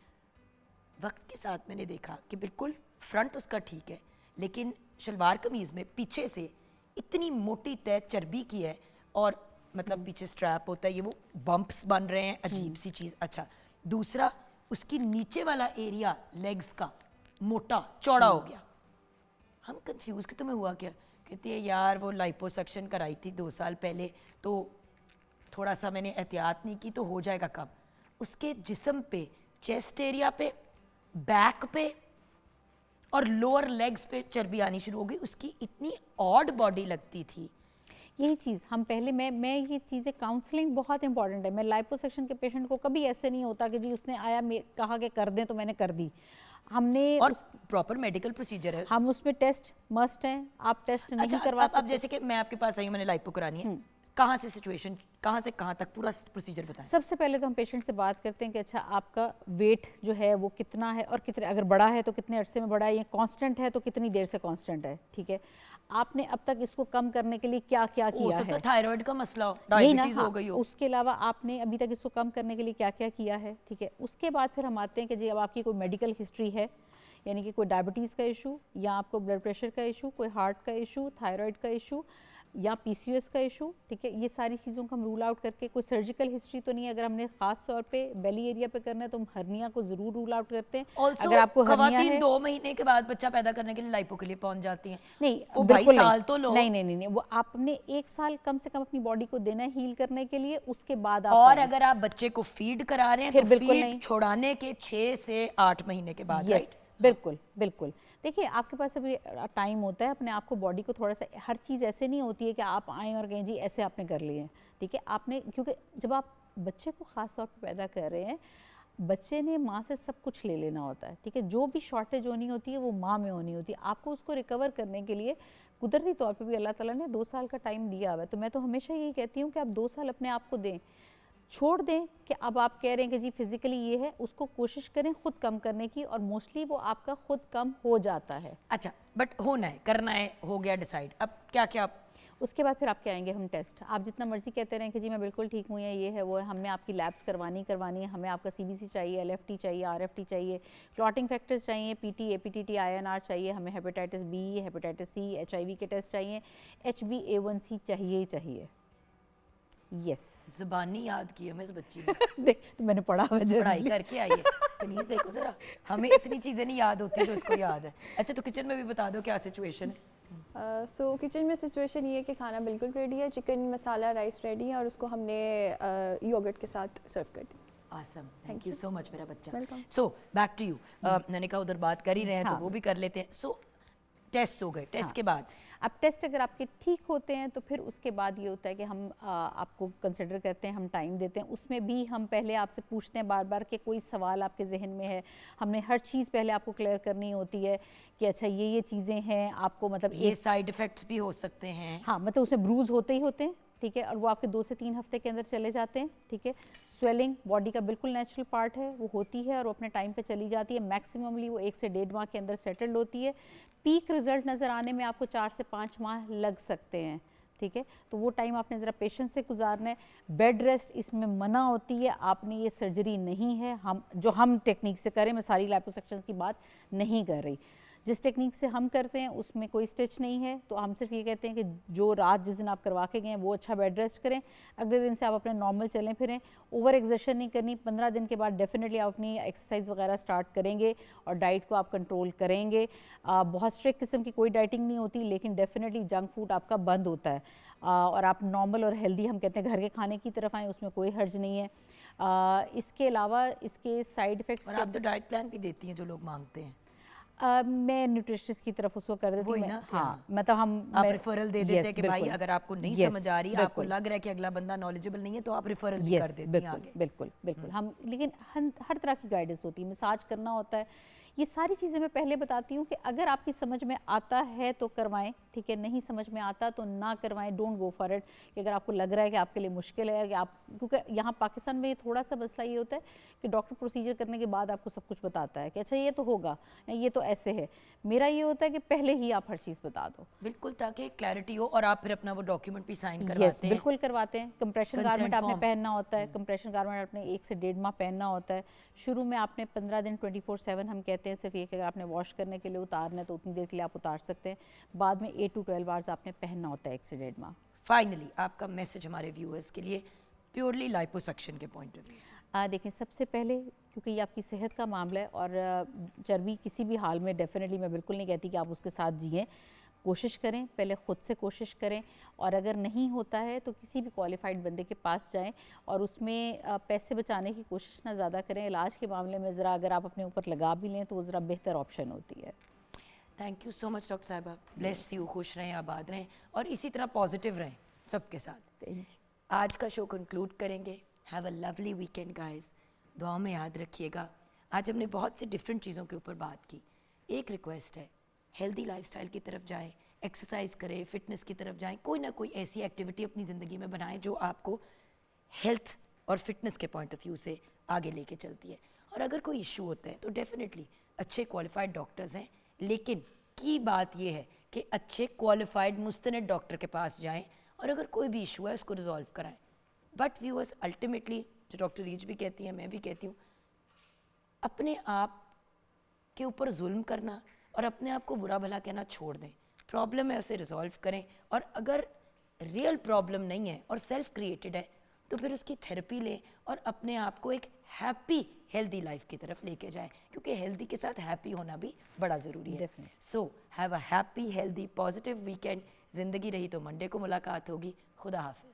वक्त के साथ मैंने देखा कि बिल्कुल फ्रंट उसका ठीक है, लेकिन शलवार कमीज़ में पीछे से इतनी मोटी तय चर्बी की है, और मतलब पीछे स्ट्रैप होता है, ये वो बम्प्स बन रहे हैं, अजीब सी चीज़। अच्छा, दूसरा उसकी नीचे वाला एरिया लेग्स का मोटा चौड़ा हो गया। हम कंफ्यूज कि तुम्हें हुआ क्या? कहती है यार वो लाइपोसक्शन कराई थी 2 साल पहले, तो थोड़ा सा मैंने एहतियात नहीं की तो हो जाएगा कम। उसके जिस्म पे, चेस्ट एरिया पे, बैक पे और लोअर लेग्स पे चर्बी आनी शुरू हो गई। उसकी इतनी ऑड बॉडी लगती थी यही चीज़ हम पहले मैं ये चीज़ें काउंसलिंग बहुत इंपॉर्टेंट है। मैं लाइपोसक्शन के पेशेंट को कभी ऐसे नहीं होता कि जी उसने आया कहा कि कर दें तो मैंने कर दी। हमने और प्रॉपर मेडिकल प्रोसीजर है। हम उसमें टेस्ट मस्ट हैं, आप टेस्ट नहीं अच्छा, करवा अब जैसे कि मैं आपके पास आई हूँ, मैंने लाइपो करानी है, कहाँ से सिचुएशन, कहाँ से कहाँ तक, पूरा प्रोसीजर बताएं। सबसे पहले तो हम पेशेंट से बात करते हैं कि अच्छा आपका वेट जो है वो कितना है और कितने, अगर बड़ा है तो कितने अरसे में बढ़ा है, या कांस्टेंट है तो कितनी देर से कांस्टेंट है, ठीक है। आपने अब तक इसको कम करने के लिए क्या क्या किया है, थायराइड का मसला हो, यही ना, डायबिटीज हो गई हो, उसके अलावा आपने अभी तक इसको कम करने के लिए क्या क्या किया है, ठीक है। उसके बाद फिर हम आते हैं कि जी अब आपकी कोई मेडिकल हिस्ट्री है, यानी कि कोई डायबिटीज़ का इशू, या आपको ब्लड प्रेशर का इशू, कोई हार्ट का इशू, थायराइड का इशू, या पीसीओएस का इशू, ठीक है। ये सारी चीज़ों को हम रूल आउट करके, कोई सर्जिकल हिस्ट्री तो नहीं है, अगर हमने खास तौर पे बेली एरिया पे करना है तो हम हर्निया को ज़रूर रूल आउट करते हैं। Also, अगर आपको हर्निया खवातीन है 2 महीने के बाद बच्चा पैदा करने के लिए लाइपो के लिए पहुंच जाती हैं। नहीं, ओ भाई बिल्कुल साल तो लो। नहीं, वो आपने 1 साल कम से कम अपनी बॉडी को देना है हील करने के लिए, उसके बाद आप और आएं। अगर आप बच्चे को फीड करा रहे हैं फिर तो बिल्कुल नहीं। फीड छुड़ाने के 6 से 8 महीने के बाद, राइट? यस, बिल्कुल बिल्कुल। देखिए आपके पास अभी टाइम होता है, अपने आप को बॉडी को थोड़ा सा, हर चीज़ ऐसे नहीं होती है कि आप आएँ और कहें जी ऐसे आपने कर लिए हैं, ठीक है। आपने, क्योंकि जब आप बच्चे को ख़ास तौर पे पैदा कर रहे हैं, बच्चे ने माँ से सब कुछ ले लेना होता है, ठीक है। जो भी शॉर्टेज होनी होती है वो माँ में होनी होती है। आपको उसको रिकवर करने के लिए कुदरती तौर पे भी अल्लाह ताला ने 2 साल का टाइम दिया हुआ है। तो मैं तो हमेशा यही कहती हूँ कि आप 2 साल अपने आप को दें, छोड़ दें कि अब आप कह रहे हैं कि जी फिजिकली ये है, उसको कोशिश करें खुद कम करने की, और मोस्टली वो आपका खुद कम हो जाता है। अच्छा, बट होना है, करना है, हो गया डिसाइड, अब क्या क्या? उसके बाद फिर आपके आएंगे हम टेस्ट। आप जितना मर्जी कहते रहें कि जी मैं बिल्कुल ठीक हूँ या ये है वो है, हमने आपकी लैब्स करवानी है, हमें आपका सीबीसी चाहिए, एलएफटी चाहिए, आरएफटी चाहिए, क्लॉटिंग फैक्टर्स चाहिए, पीटी, एपीटीटी, आईएनआर चाहिए, हमें hepatitis B, hepatitis C, HIV के टेस्ट चाहिए, HbA1c चाहिए ही चाहिए। यस, ज़बानी याद की है मैं इस बच्ची ने। देख तो मैंने पढ़ा हुआ है, पढ़ाई करके आई है। कनीज़ देखो जरा, हमें इतनी चीज़ें नहीं याद होती जो उसको याद है। अच्छा, तो किचन में भी बता दो क्या सिचुएशन है। सो किचन में सिचुएशन ये है कि खाना बिल्कुल रेडी है, चिकन मसाला राइस रेडी है, और उसको हमने योगर्ट के साथ सर्व कर दिया। Awesome, thank you so much मेरा बच्चा। Welcome. So back to you, मैंने कहा उधर बात कर ही रहे हैं तो हाँ। वो भी कर लेते हैं। सो टेस्ट हो गए, टेस्ट हाँ। के बाद अब टेस्ट अगर आपके ठीक होते हैं तो फिर उसके बाद ये होता है कि हम आपको कंसिडर करते हैं, हम टाइम देते हैं। उसमें भी हम पहले आपसे पूछते हैं बार बार कि कोई सवाल आपके जहन में है, हमने हर चीज़ पहले आपको क्लियर करनी होती है कि अच्छा ये चीज़ें हैं आपको, मतलब ये साइड इफेक्ट्स भी हो सकते हैं। हाँ, मतलब उसमें ब्रूज होते ही होते हैं, ठीक है, और वो आपके 2 से 3 हफ्ते के अंदर चले जाते हैं, ठीक है। स्वेलिंग बॉडी का बिल्कुल नेचुरल पार्ट है, वो होती है और वो अपने टाइम पे चली जाती है। मैक्सिममली वो 1 से 1.5 माह के अंदर सेटल्ड होती है। पीक रिजल्ट नज़र आने में आपको 4 से 5 माह लग सकते हैं, ठीक है। तो वो टाइम आपने ज़रा पेशेंस से गुजारना है। बेड रेस्ट इसमें मना होती है, आपने ये सर्जरी नहीं है, हम टेक्निक से करें, मैं सारी लाइपोसक्शंस की बात नहीं कर रही, जिस टेक्निक से हम करते हैं उसमें कोई स्टिच नहीं है। तो हम सिर्फ ये कहते हैं कि जो रात जिस दिन आप करवा के गए हैं वो अच्छा बेड रेस्ट करें, अगले दिन से आप अपने नॉर्मल चलें फिरें, ओवर एक्सर्शन नहीं करनी। 15 दिन के बाद डेफिनेटली आप अपनी एक्सरसाइज वगैरह स्टार्ट करेंगे और डाइट को आप कंट्रोल करेंगे। बहुत स्ट्रिक्ट किस्म की कोई डाइटिंग नहीं होती, लेकिन डेफिनेटली जंक फूड आपका बंद होता है और आप नॉर्मल और हेल्दी, हम कहते हैं घर के खाने की तरफ आएँ, उसमें कोई हर्ज नहीं है। इसके अलावा इसके साइड इफ़ेक्ट्स, और आप तो डाइट प्लान भी देती हैं जो लोग मांगते हैं। मैं न्यूट्रिशनिस्ट की तरफ उसको कर देती हूँ। हाँ, मतलब आप रिफरल दे देते हैं कि भाई बिल्कुल, अगर आपको नहीं समझ आ रही, आपको लग रहा है कि अगला बंदा नॉलेजेबल नहीं है, तो आप रिफरल भी कर देते हैं आगे। बिल्कुल हम, लेकिन हर तरह की गाइडेंस होती है। मसाज करना होता है, ये सारी चीज़ें मैं पहले बताती हूँ कि अगर आपकी समझ में आता है तो करवाएं, ठीक है, नहीं समझ में आता तो ना करवाएं, डोंट गो फॉर इट। कि अगर आपको लग रहा है कि आपके लिए मुश्किल है कि आप, क्योंकि यहाँ पाकिस्तान में थोड़ा सा मसला ये होता है कि डॉक्टर प्रोसीजर करने के बाद आपको सब कुछ बताता है कि अच्छा ये तो होगा, ये तो ऐसे है। मेरा ये होता है कि पहले ही आप हर चीज़ बता दो, बिल्कुल, ताकि क्लैरिटी हो और आप फिर अपना वो डॉक्यूमेंट भी साइन करवाते हैं। बिल्कुल करवाते हैं। कंप्रेशन Consent गारमेंट आपने form. पहनना होता है, कंप्रेशन गारमेंट आपने 1 से 1.5 माह पहनना होता है। शुरू में आपने 15 दिन 24/7, हम कहते हैं सिर्फ ये कि अगर आपने वॉश करने के लिए उतारना है तो उतनी देर के लिए आप उतार सकते हैं। बाद में 8 to 12 आवर्स आपने पहनना होता है 1 से 1.5 माह। फाइनली आपका मैसेज हमारे व्यूअर्स के लिए प्योरली लाइपोसक्शन के पॉइंट ऑफ व्यू से। देखिए, सबसे पहले क्योंकि ये आपकी सेहत का मामला है और चर्बी किसी भी हाल में, डेफिनेटली मैं बिल्कुल नहीं कहती कि आप उसके साथ जिएं, कोशिश करें, पहले ख़ुद से कोशिश करें, और अगर नहीं होता है तो किसी भी क्वालिफाइड बंदे के पास जाएं और उसमें पैसे बचाने की कोशिश ना ज़्यादा करें। इलाज के मामले में ज़रा अगर आप अपने ऊपर लगा भी लें तो वो ज़रा बेहतर ऑप्शन होती है। Thank you so much doctor साहिबा, ब्लेस यू, खुश रहें, आबाद रहें और इसी तरह पॉजिटिव रहें। सबके साथ। Thank you. आज का शो कंक्लूड करेंगे। Have a lovely weekend guys. दुआ में याद रखिएगा। आज हमने बहुत सी डिफरेंट चीज़ों के ऊपर बात की। एक रिक्वेस्ट है, हेल्दी लाइफस्टाइल की तरफ जाएं, एक्सरसाइज करें, फिटनेस की तरफ जाएं, कोई ना कोई ऐसी एक्टिविटी अपनी ज़िंदगी में बनाएं जो आपको हेल्थ और फिटनेस के पॉइंट ऑफ व्यू से आगे लेके चलती है। और अगर कोई इशू होता है तो डेफिनेटली अच्छे क्वालिफाइड डॉक्टर्स हैं, लेकिन की बात यह है कि अच्छे क्वालिफाइड मुस्तनद डॉक्टर के पास जाएं और अगर कोई भी इशू है उसको रिजॉल्व कराएं। बट व्यूअर्स, अल्टीमेटली जो डॉक्टर रीच भी कहती हैं, मैं भी कहती हूँ, अपने आप के ऊपर जुल्म करना और अपने आप को बुरा भला कहना छोड़ दें। प्रॉब्लम है उसे रिजॉल्व करें, और अगर रियल प्रॉब्लम नहीं है और सेल्फ क्रिएटेड है तो फिर उसकी थेरेपी लें और अपने आप को एक हैप्पी हेल्दी लाइफ की तरफ लेके जाएं, क्योंकि हेल्दी के साथ हैप्पी होना भी बड़ा ज़रूरी है। So have a happy healthy positive weekend. ज़िंदगी रही तो मंडे को मुलाकात होगी। खुदा हाफिज़।